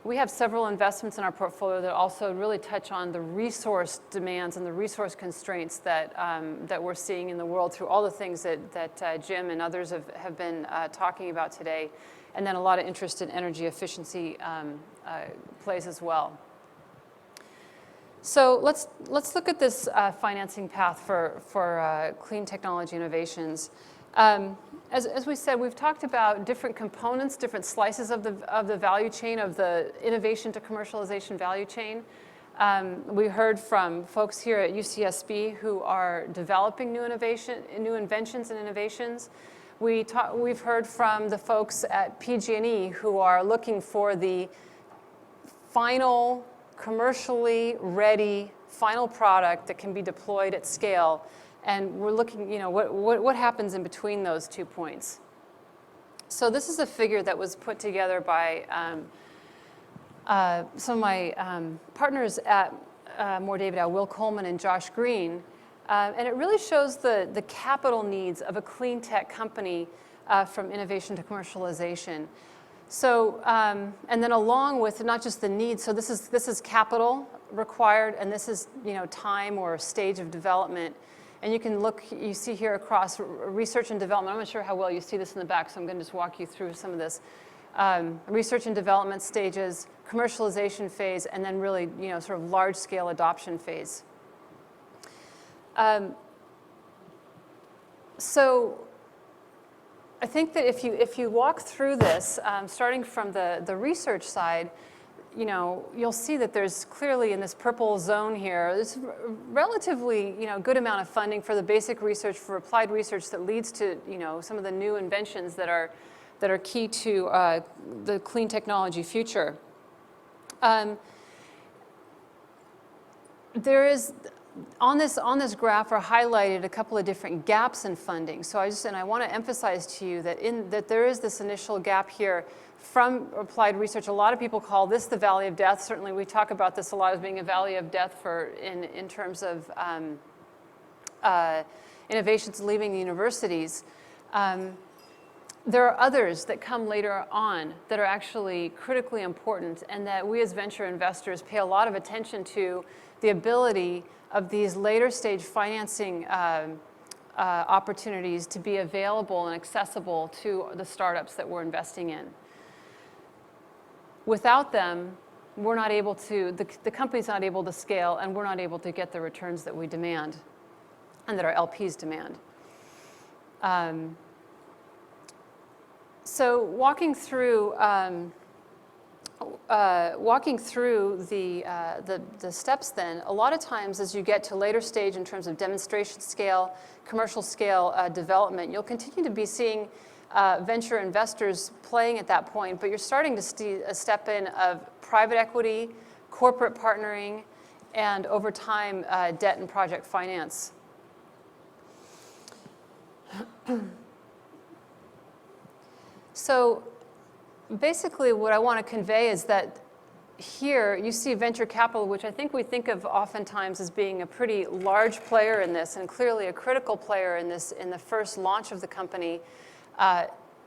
We have several investments in our portfolio that also really touch on the resource demands and the resource constraints that we're seeing in the world through all the things that Jim and others have been talking about today. And then a lot of interest in energy efficiency plays as well. So let's look at this financing path for clean technology innovations. As we said, we've talked about different components, different slices of the value chain, of the innovation to commercialization value chain. We heard from folks here at UCSB who are developing new inventions and innovations. We've heard from the folks at PG&E who are looking for the final commercially ready final product that can be deployed at scale. And we're looking, what happens in between those 2 points. So this is a figure that was put together by some of my partners at Mohr Davidow, Will Coleman and Josh Green. And it really shows the capital needs of a clean tech company from innovation to commercialization. So, and then along with not just the needs, so this is capital required, and this is time or stage of development. And you can look, you see here across research and development. I'm not sure how well you see this in the back, so I'm going to just walk you through some of this. Research and development stages, commercialization phase, and then really sort of large-scale adoption phase. So I think that if you walk through this, starting from the research side, you'll see that there's clearly in this purple zone here, there's relatively good amount of funding for the basic research, for applied research that leads to some of the new inventions that are key to the clean technology future. There is On this graph are highlighted a couple of different gaps in funding. So I want to emphasize to you that there is this initial gap here from applied research. A lot of people call this the valley of death. Certainly we talk about this a lot as being a valley of death in terms of innovations leaving the universities. There are others that come later on that are actually critically important, and that we as venture investors pay a lot of attention to the ability of these later stage financing opportunities to be available and accessible to the startups that we're investing in. Without them, we're not able to, the company's not able to scale, and we're not able to get the returns that we demand and that our LPs demand. So walking through the steps then, a lot of times as you get to later stage in terms of demonstration scale, commercial scale development, you'll continue to be seeing venture investors playing at that point, but you're starting to see a step in of private equity, corporate partnering, and over time, debt and project finance. So basically what I want to convey is that here you see venture capital, which I think we think of oftentimes as being a pretty large player in this, and clearly a critical player in this in the first launch of the company,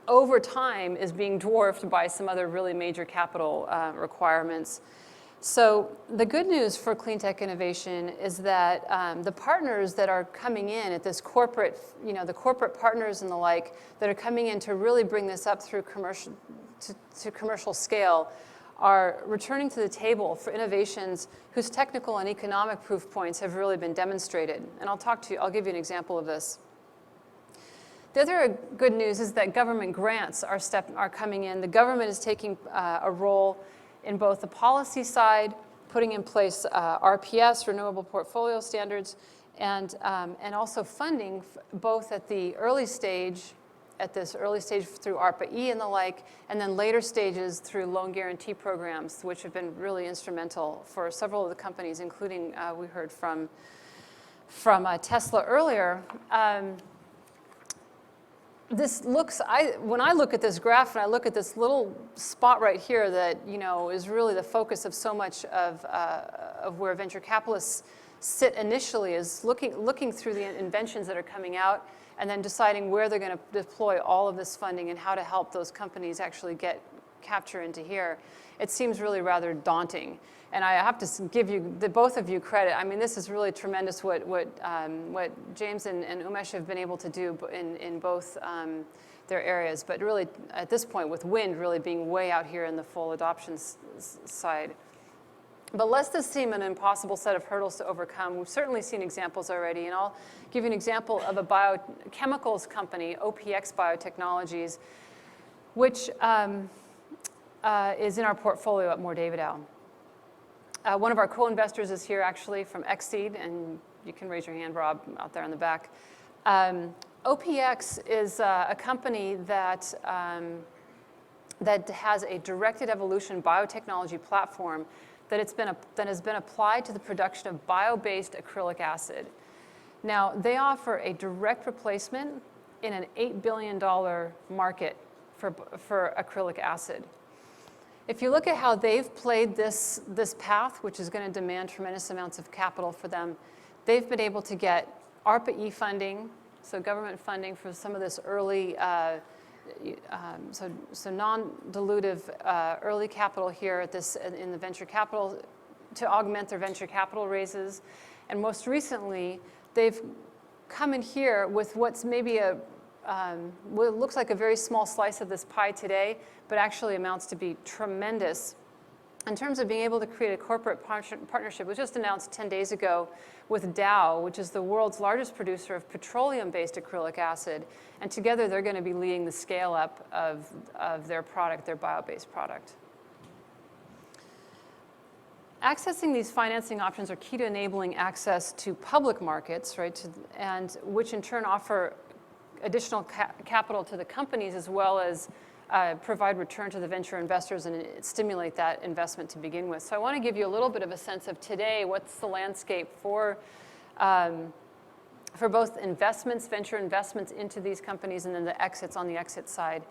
over time is being dwarfed by some other really major capital requirements. So the good news for clean tech innovation is that the partners that are coming in at this corporate, the corporate partners and the like that are coming in to really bring this up through commercial scale are returning to the table for innovations whose technical and economic proof points have really been demonstrated. And I'll give you an example of this. The other good news is that government grants are coming in. The government is taking a role in both the policy side, putting in place RPS, Renewable Portfolio Standards, and also funding both at the early stage, through ARPA-E and the like, and then later stages through loan guarantee programs, which have been really instrumental for several of the companies, including we heard from Tesla earlier. When I look at this graph and I look at this little spot right here that is really the focus of so much of where venture capitalists sit initially, is looking through the inventions that are coming out and then deciding where they're going to deploy all of this funding and how to help those companies actually capture into here. It seems really rather daunting. And I have to give both of you credit. I mean, this is really tremendous what James and Umesh have been able to do in both their areas. But really, at this point, with wind really being way out here in the full adoption side. But lest this seem an impossible set of hurdles to overcome, we've certainly seen examples already. And I'll give you an example of a biochemicals company, OPX Biotechnologies, which is in our portfolio at Mohr Davidow. One of our co-investors is here actually from Exceed, and you can raise your hand, Rob, out there in the back. OPX is a company that has a directed evolution biotechnology platform that has been applied to the production of bio-based acrylic acid. Now, they offer a direct replacement in an $8 billion market for acrylic acid. If you look at how they've played this path, which is going to demand tremendous amounts of capital for them, they've been able to get ARPA-E funding, so government funding for some of this early, so non-dilutive early capital here in the venture capital to augment their venture capital raises. And most recently, they've come in here with what's maybe what looks like a very small slice of this pie today, but actually amounts to be tremendous. In terms of being able to create a corporate partnership, it was just announced 10 days ago with Dow, which is the world's largest producer of petroleum-based acrylic acid. And together, they're going to be leading the scale-up of their product, their bio-based product. Accessing these financing options are key to enabling access to public markets, right, and which in turn offer additional capital to the companies as well as provide return to the venture investors and stimulate that investment to begin with. So I want to give you a little bit of a sense of today, what's the landscape for for both investments, venture investments into these companies, and then the exits on the exit side.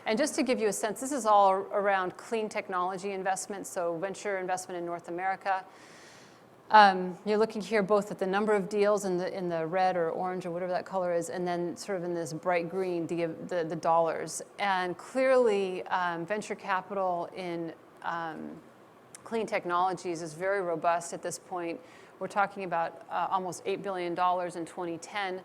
And just to give you a sense, this is all around clean technology investments, so venture investment in North America. You're looking here both at the number of deals in the red or orange or whatever that color is, and then sort of in this bright green, the dollars. And clearly, venture capital in clean technologies is very robust at this point. We're talking about almost $8 billion in 2010.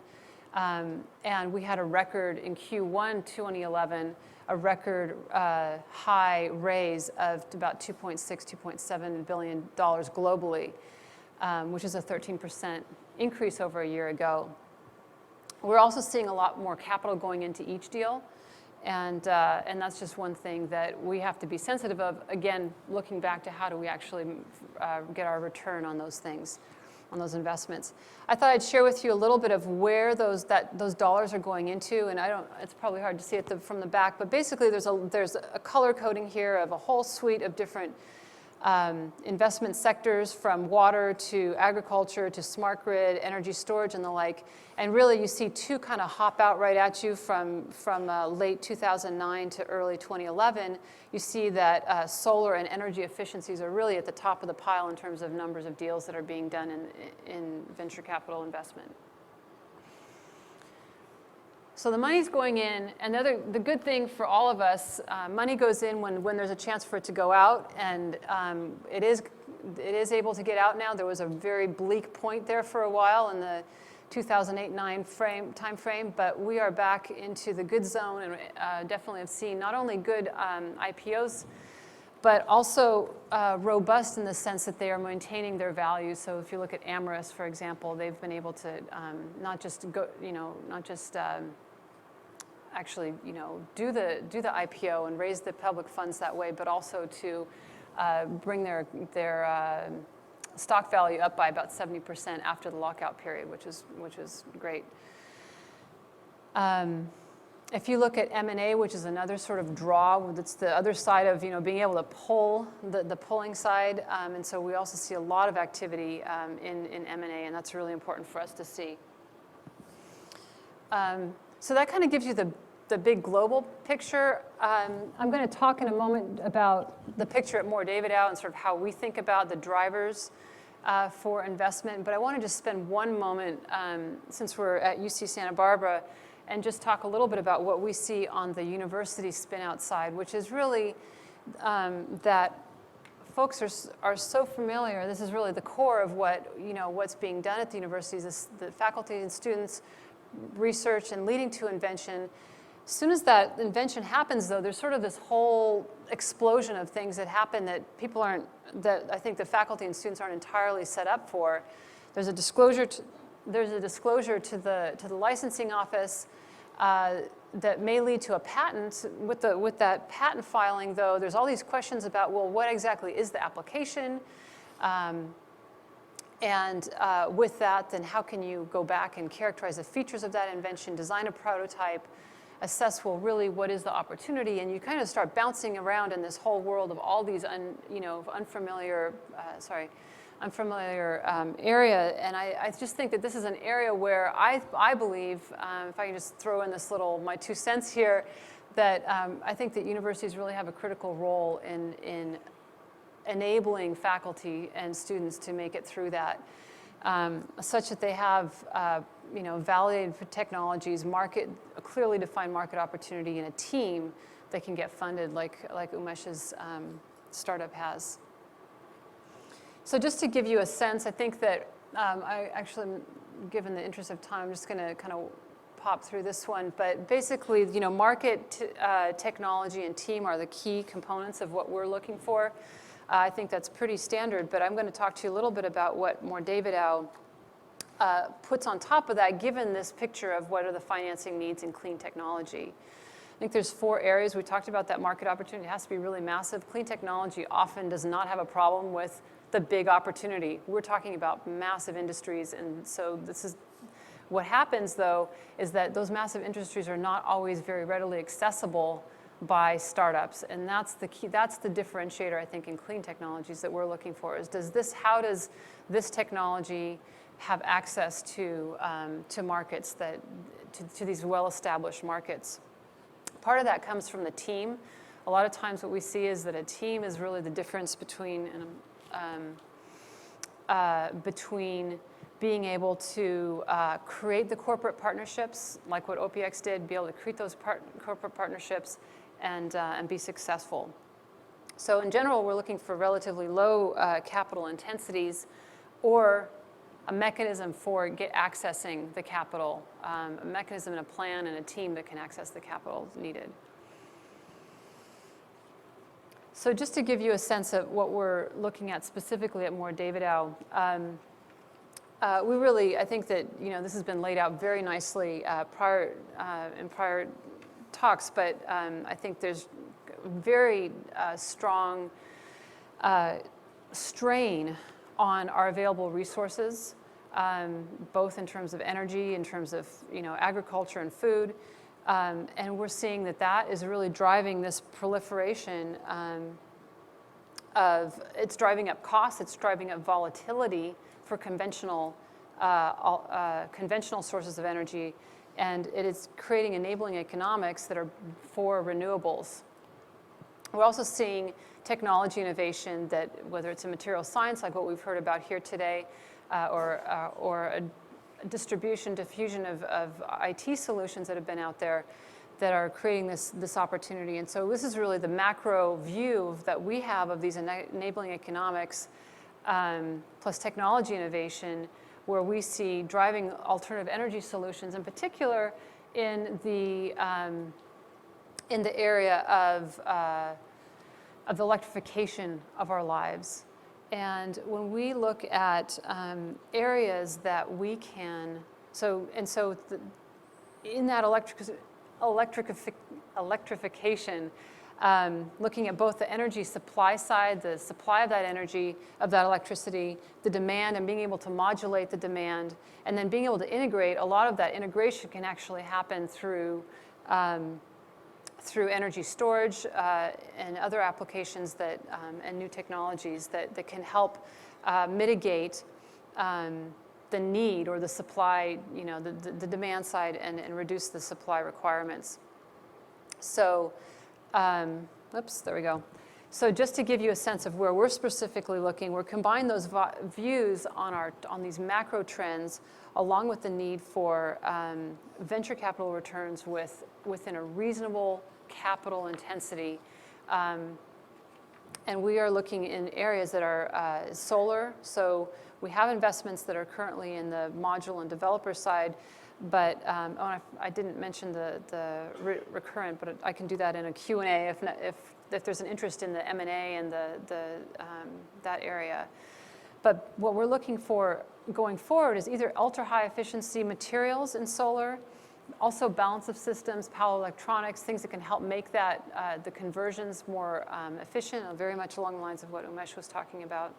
And we had a record in Q1 2011, a record high raise of about $2.6, $2.7 billion globally, which is a 13% increase over a year ago. We're also seeing a lot more capital going into each deal. And that's just one thing that we have to be sensitive of. Again, looking back to how do we actually get our return on those things, on those investments. I thought I'd share with you a little bit of where those dollars are going into. And it's probably hard to see it from the back, but basically there's a color coding here of a whole suite of different investment sectors, from water to agriculture to smart grid, energy storage, and the like. And really, you see two kind of hop out right at you from late 2009 to early 2011. You see that solar and energy efficiencies are really at the top of the pile in terms of numbers of deals that are being done in venture capital investment. So the money's going in, and the good thing for all of us, money goes in when there's a chance for it to go out, and it is able to get out now. There was a very bleak point there for a while in the 2008-9 time frame, but we are back into the good zone, and definitely have seen not only good IPOs, but also robust in the sense that they are maintaining their value. So if you look at Amyris, for example, they've been able to actually, do the IPO and raise the public funds that way, but also to bring their stock value up by about 70% after the lockout period, which is great. If you look at M&A, which is another sort of draw, that's the other side of being able to pull the pulling side, and so we also see a lot of activity in M&A, and that's really important for us to see. So that kind of gives you the big global picture. I'm going to talk in a moment about the picture at Mohr Davidow and sort of how we think about the drivers for investment. But I want to just spend one moment, since we're at UC Santa Barbara, and just talk a little bit about what we see on the university spin-out side, which is really that folks are so familiar. This is really the core of what's being done at the universities, is the faculty and students research and leading to invention. As soon as that invention happens, though, there's sort of this whole explosion of things that happen that that I think the faculty and students aren't entirely set up for. There's a disclosure to the licensing office that may lead to a patent. With that patent filing, though, there's all these questions about, well, what exactly is the application? And with that, then how can you go back and characterize the features of that invention, design a prototype, assess, well, really, what is the opportunity? And you kind of start bouncing around in this whole world of all these unfamiliar area. And I just think that this is an area where I believe, if I can just throw in my 2 cents here, that I think that universities really have a critical role in enabling faculty and students to make it through that, such that they have validated technologies, a clearly defined market opportunity, and a team that can get funded like Umesh's startup has. So just to give you a sense, I think that I actually, given the interest of time, I'm just going to kind of pop through this one. But basically, market, technology, and team are the key components of what we're looking for. I think that's pretty standard, but I'm going to talk to you a little bit about what Mohr Davidow puts on top of that, given this picture of what are the financing needs in clean technology. I think there's 4 areas. We talked about that market opportunity. It has to be really massive. Clean technology often does not have a problem with the big opportunity. We're talking about massive industries, and so this is what happens, though, is that those massive industries are not always very readily accessible by startups, and that's the key. That's the differentiator, I think, in clean technologies that we're looking for. Is how does this technology have access to markets to these well-established markets. Part of that comes from the team. A lot of times what we see is that a team is really the difference between being able to create the corporate partnerships, like what OPX did, be able to create those corporate partnerships and be successful. So in general, we're looking for relatively low capital intensities or a mechanism for accessing the capital, a mechanism and a plan and a team that can access the capital needed. So just to give you a sense of what we're looking at specifically at Mohr Davidow, we really, I think that this has been laid out very nicely in prior talks, but I think there's very strong strain on our available resources, both in terms of energy, in terms of agriculture and food, and we're seeing that is really driving this proliferation it's driving up costs, it's driving up volatility for conventional sources of energy, and it is creating enabling economics that are for renewables. We're also seeing technology innovation that, whether it's in material science, like what we've heard about here today, or a diffusion of IT solutions that have been out there that are creating this opportunity. And so this is really the macro view that we have of these enabling economics plus technology innovation, where we see driving alternative energy solutions, in particular in the area of the electrification of our lives. And when we look at areas that we can, in that electrification, looking at both the energy supply side, the supply of that energy, of that electricity, the demand, and being able to modulate the demand, and then being able to integrate. A lot of that integration can actually happen through energy storage and other applications and new technologies that can help mitigate the need or the supply, the demand side, and reduce the supply requirements. So, there we go. So just to give you a sense of where we're specifically looking, we're combining those views on these macro trends, along with the need for venture capital returns within a reasonable capital intensity. And we are looking in areas that are solar. So we have investments that are currently in the module and developer side, but I didn't mention the recurrent, but I can do that in a Q&A if there's an interest in the M&A and that area. But what we're looking for going forward is either ultra-high efficiency materials in solar, also balance of systems, power electronics, things that can help make that the conversions more efficient, very much along the lines of what Umesh was talking about.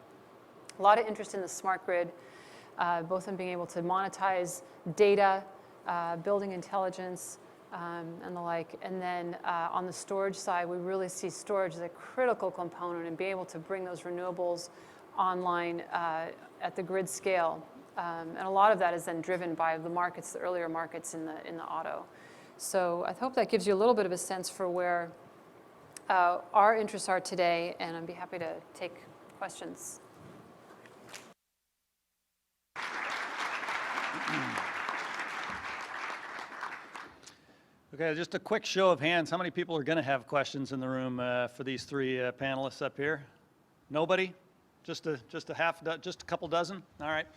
A lot of interest in the smart grid, both in being able to monetize data, building intelligence, and the like. And then on the storage side, we really see storage as a critical component and being able to bring those renewables online at the grid scale. And a lot of that is then driven by the markets, the earlier markets in the auto. So I hope that gives you a little bit of a sense for where our interests are today, and I'd be happy to take questions. Okay, just a quick show of hands. How many people are going to have questions in the room for these three panelists up here? Nobody? Just a couple dozen? All right.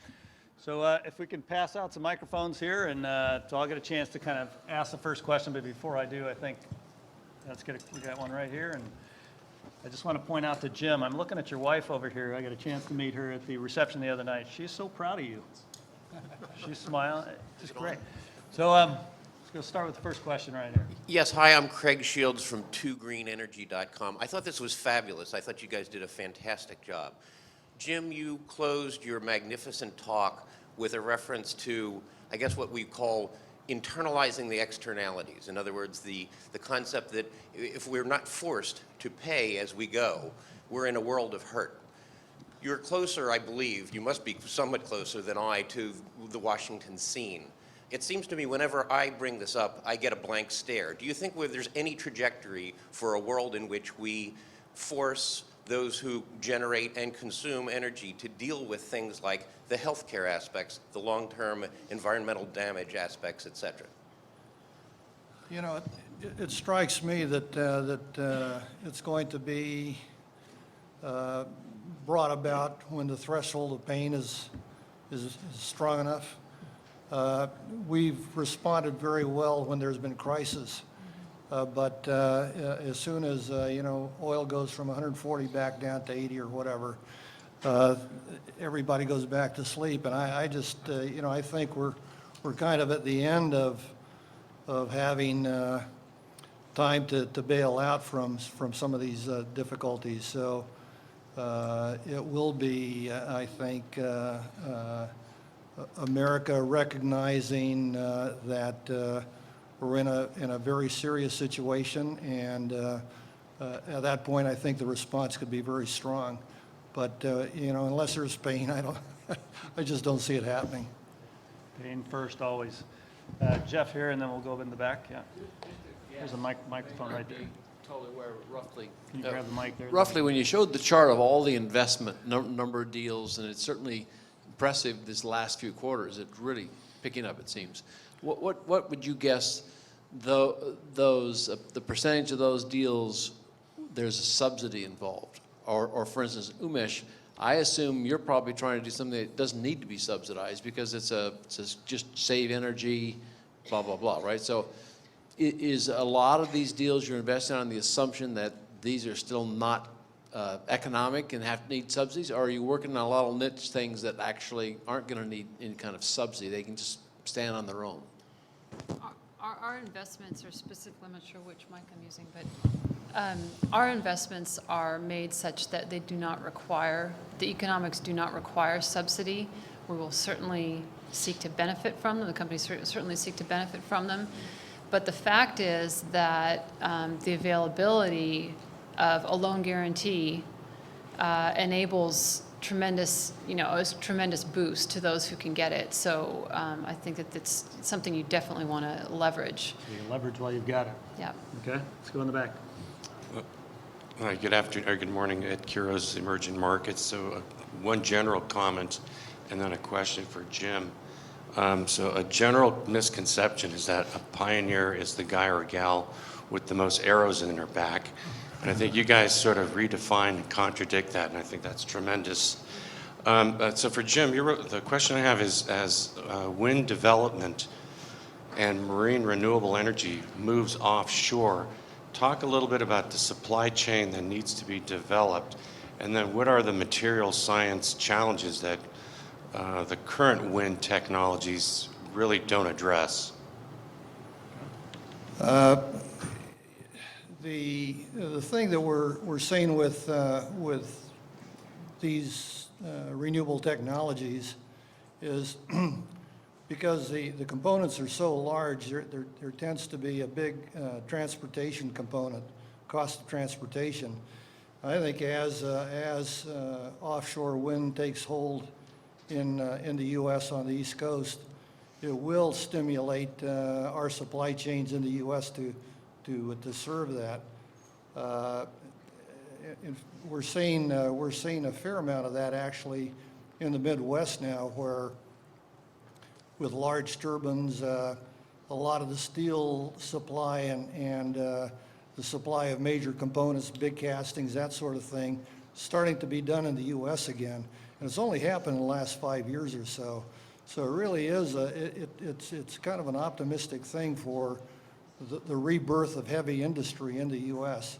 So if we can pass out some microphones here, and so I'll get a chance to kind of ask the first question. But before I do, I think we got one right here, and I just want to point out to Jim. I'm looking at your wife over here. I got a chance to meet her at the reception the other night. She's so proud of you. She's smiling. Just great. So let's go start with the first question right here. Yes, hi, I'm Craig Shields from 2greenenergy.com. I thought this was fabulous. I thought you guys did a fantastic job. Jim, you closed your magnificent talk with a reference to, I guess, what we call internalizing the externalities. In other words, the concept that if we're not forced to pay as we go, we're in a world of hurt. You're closer, I believe, you must be somewhat closer than I to the Washington scene. It seems to me whenever I bring this up, I get a blank stare. Do you think there's any trajectory for a world in which we force those who generate and consume energy to deal with things like the healthcare aspects, the long-term environmental damage aspects, et cetera? You know, it strikes me that it's going to be brought about when the threshold of pain is strong enough. We've responded very well when there's been crisis, but as soon as you know, oil goes from 140 back down to 80 or whatever, everybody goes back to sleep. And I just you know, I think we're kind of at the end of having time to bail out from some of these difficulties. So it will be, I think, America recognizing that we're in a very serious situation, and at that point, I think the response could be very strong. But you know, unless there's pain, I just don't see it happening. Pain first, always. Jeff here, and then we'll go in the back. Yeah. There's a microphone right there. Totally aware, roughly. Can you grab the mic there? Roughly, when you showed the chart of all the investment, number of deals, and it's certainly impressive this last few quarters, it's really picking up, it seems. What would you guess the percentage of those deals there's a subsidy involved? Or for instance, Umesh, I assume you're probably trying to do something that doesn't need to be subsidized because it's just save energy, blah, blah, blah, right? So is a lot of these deals you're investing on the assumption that these are still not economic and need subsidies, or are you working on a lot of niche things that actually aren't going to need any kind of subsidy? They can just stand on their own. Our investments are specific, I'm not sure which mic I'm using, but our investments are made such that they do not require, the economics do not require subsidy. We will certainly seek to benefit from them. The companies certainly seek to benefit from them. But the fact is that the availability of a loan guarantee enables tremendous, a tremendous boost to those who can get it. So I think that it's something you definitely want to leverage. So you leverage while you've got it. Yeah. Okay, let's go in the back. Good afternoon, or good morning, Ed Kuros, Emerging Markets. So one general comment and then a question for Jim. So a general misconception is that a pioneer is the guy or gal with the most arrows in their back. And I think you guys sort of redefine and contradict that, and I think that's tremendous. So for Jim, the question I have is, as wind development and marine renewable energy moves offshore, talk a little bit about the supply chain that needs to be developed, and then what are the material science challenges that the current wind technologies really don't address? The thing that we're seeing with these renewable technologies is because the components are so large, there tends to be a big transportation component, cost of transportation. I think as offshore wind takes hold in the U.S. on the East Coast, it will stimulate our supply chains in the U.S. to serve that. We're seeing a fair amount of that actually in the Midwest now, where with large turbines, a lot of the steel supply and the supply of major components, big castings, that sort of thing, starting to be done in the U.S. again. And it's only happened in the last 5 years or so. So it really is, it's kind of an optimistic thing for the rebirth of heavy industry in the U.S.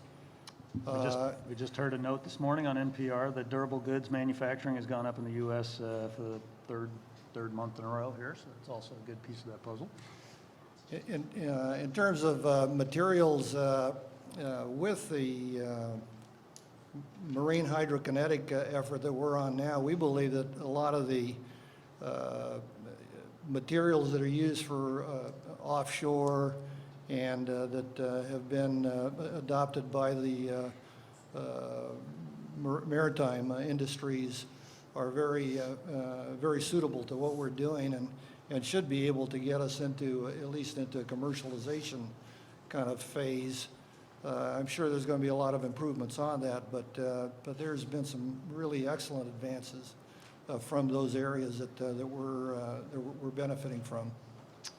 We just heard a note this morning on NPR that durable goods manufacturing has gone up in the U.S. For the third month in a row here, so it's also a good piece of that puzzle. In terms of materials, with the marine hydrokinetic effort that we're on now, we believe that a lot of the materials that are used for offshore and that have been adopted by the maritime industries are very, very suitable to what we're doing and should be able to get us into, at least into a commercialization kind of phase. I'm sure there's going to be a lot of improvements on that, but there's been some really excellent advances from those areas that we're benefiting from.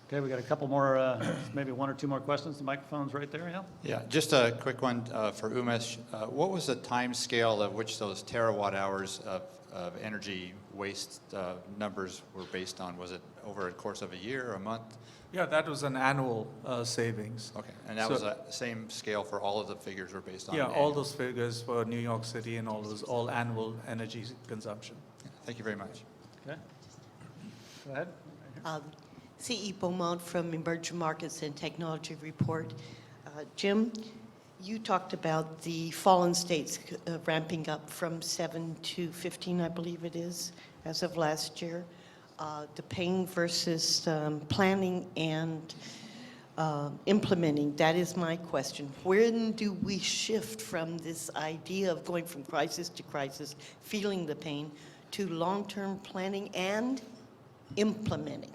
Okay, we got a couple more, maybe one or two more questions. The microphone's right there, yeah? Yeah, just a quick one for Umesh. What was the time scale at which those terawatt hours of energy waste numbers were based on? Was it over a course of a year, a month? Yeah, that was an annual savings. Okay, and that was the same scale for all of the figures were based on? Yeah, all those figures for New York City and all annual energy consumption. Yeah, thank you very much. Okay. Go ahead. CE Beaumont from Emerging Markets and Technology Report. Jim, you talked about the fallen states ramping up from 7 to 15, I believe it is, as of last year. The pain versus planning and implementing, that is my question. When do we shift from this idea of going from crisis to crisis, feeling the pain, to long-term planning and implementing?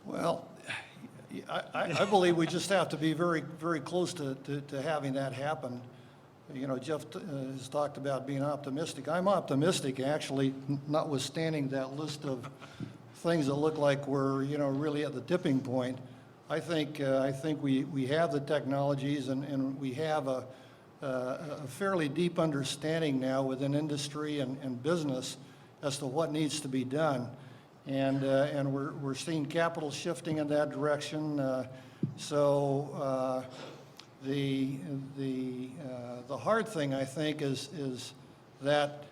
Well, I believe we just have to be very, very close to having that happen. You know, Jeff has talked about being optimistic. I'm optimistic, actually, notwithstanding that list of things that look like we're, you know, really at the tipping point. I think we have the technologies and we have a fairly deep understanding now within industry and business as to what needs to be done. And we're seeing capital shifting in that direction. The hard thing, I think, is that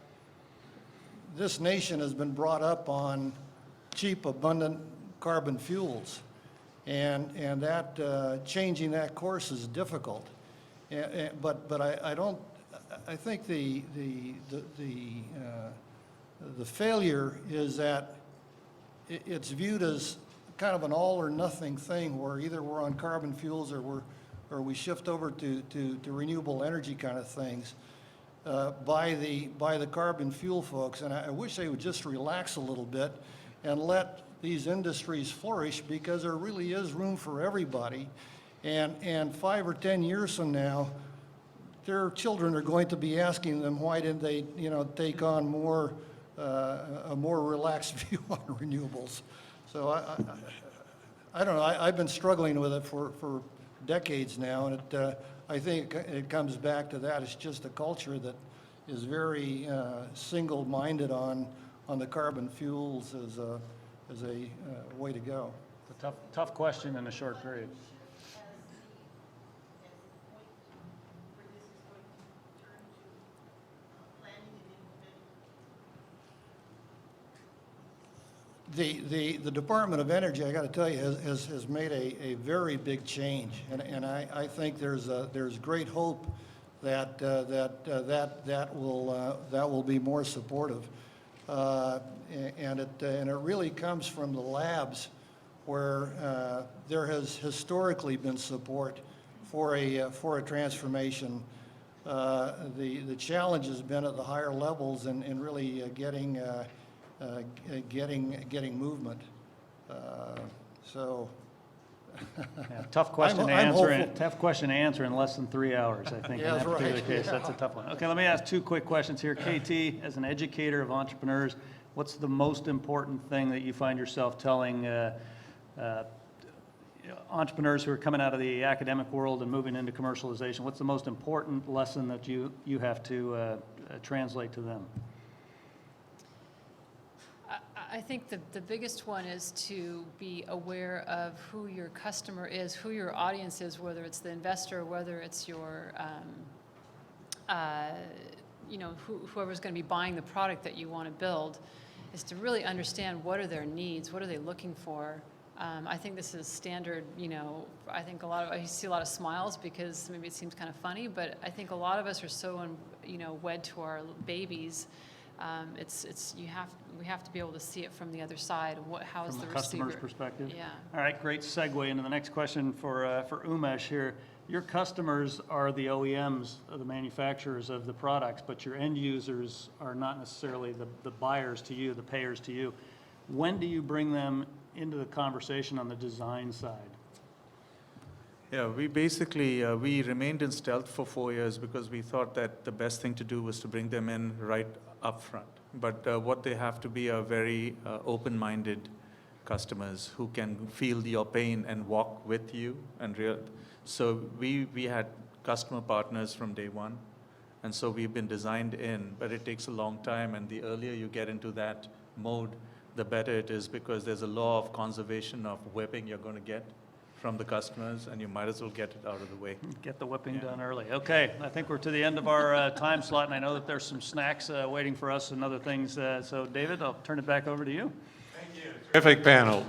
this nation has been brought up on cheap, abundant carbon fuels, and that changing that course is difficult. But I think the failure is that it's viewed as kind of an all or nothing thing, where either we're on carbon fuels or we shift over to renewable energy kind of things by the carbon fuel folks. And I wish they would just relax a little bit and let these industries flourish, because there really is room for everybody. And 5 or 10 years from now, their children are going to be asking them, why didn't they, you know, take on a more relaxed view on renewables. So I don't know. I've been struggling with it for decades now, and I think it comes back to that. It's just a culture that is very single-minded on the carbon fuels as a way to go. It's a tough question in a short period. The Department of Energy, I got to tell you, has made a very big change, and I think there's great hope that will be more supportive, and it really comes from the labs, where there has historically been support for a transformation. The challenge has been at the higher levels and really getting movement. Yeah, tough question to answer. Tough question to answer in less than 3 hours, I think. Yeah, in that that's particular right. case, that's a tough one. Okay, let me ask 2 quick questions here. KT, as an educator of entrepreneurs, what's the most important thing that you find yourself telling entrepreneurs who are coming out of the academic world and moving into commercialization? What's the most important lesson that you have to translate to them? I think the biggest one is to be aware of who your customer is, who your audience is, whether it's the investor, whether it's your, whoever's going to be buying the product that you want to build, is to really understand what are their needs, what are they looking for. I think this is standard, I think I see a lot of smiles because maybe it seems kind of funny, but I think a lot of us are so, wed to our babies we have to be able to see it from the other side. How is From the the customer's receiver? perspective? Yeah. All right, great segue into the next question for Umesh here. Your customers are the OEMs, the manufacturers of the products, but your end users are not necessarily the buyers to you, the payers to you. When do you bring them into the conversation on the design side? Yeah, we basically, we remained in stealth for 4 years because we thought that the best thing to do was to bring them in right up front. But what they have to be are very open-minded customers who can feel your pain and walk with you. So we had customer partners from day one, and so we've been designed in, but it takes a long time, and the earlier you get into that mode, the better it is, because there's a law of conservation of whipping you're going to get from the customers, and you might as well get it out of the way. Get the whipping done early. Okay, I think we're to the end of our time slot, and I know that there's some snacks waiting for us and other things. So David, I'll turn it back over to you. Terrific panel.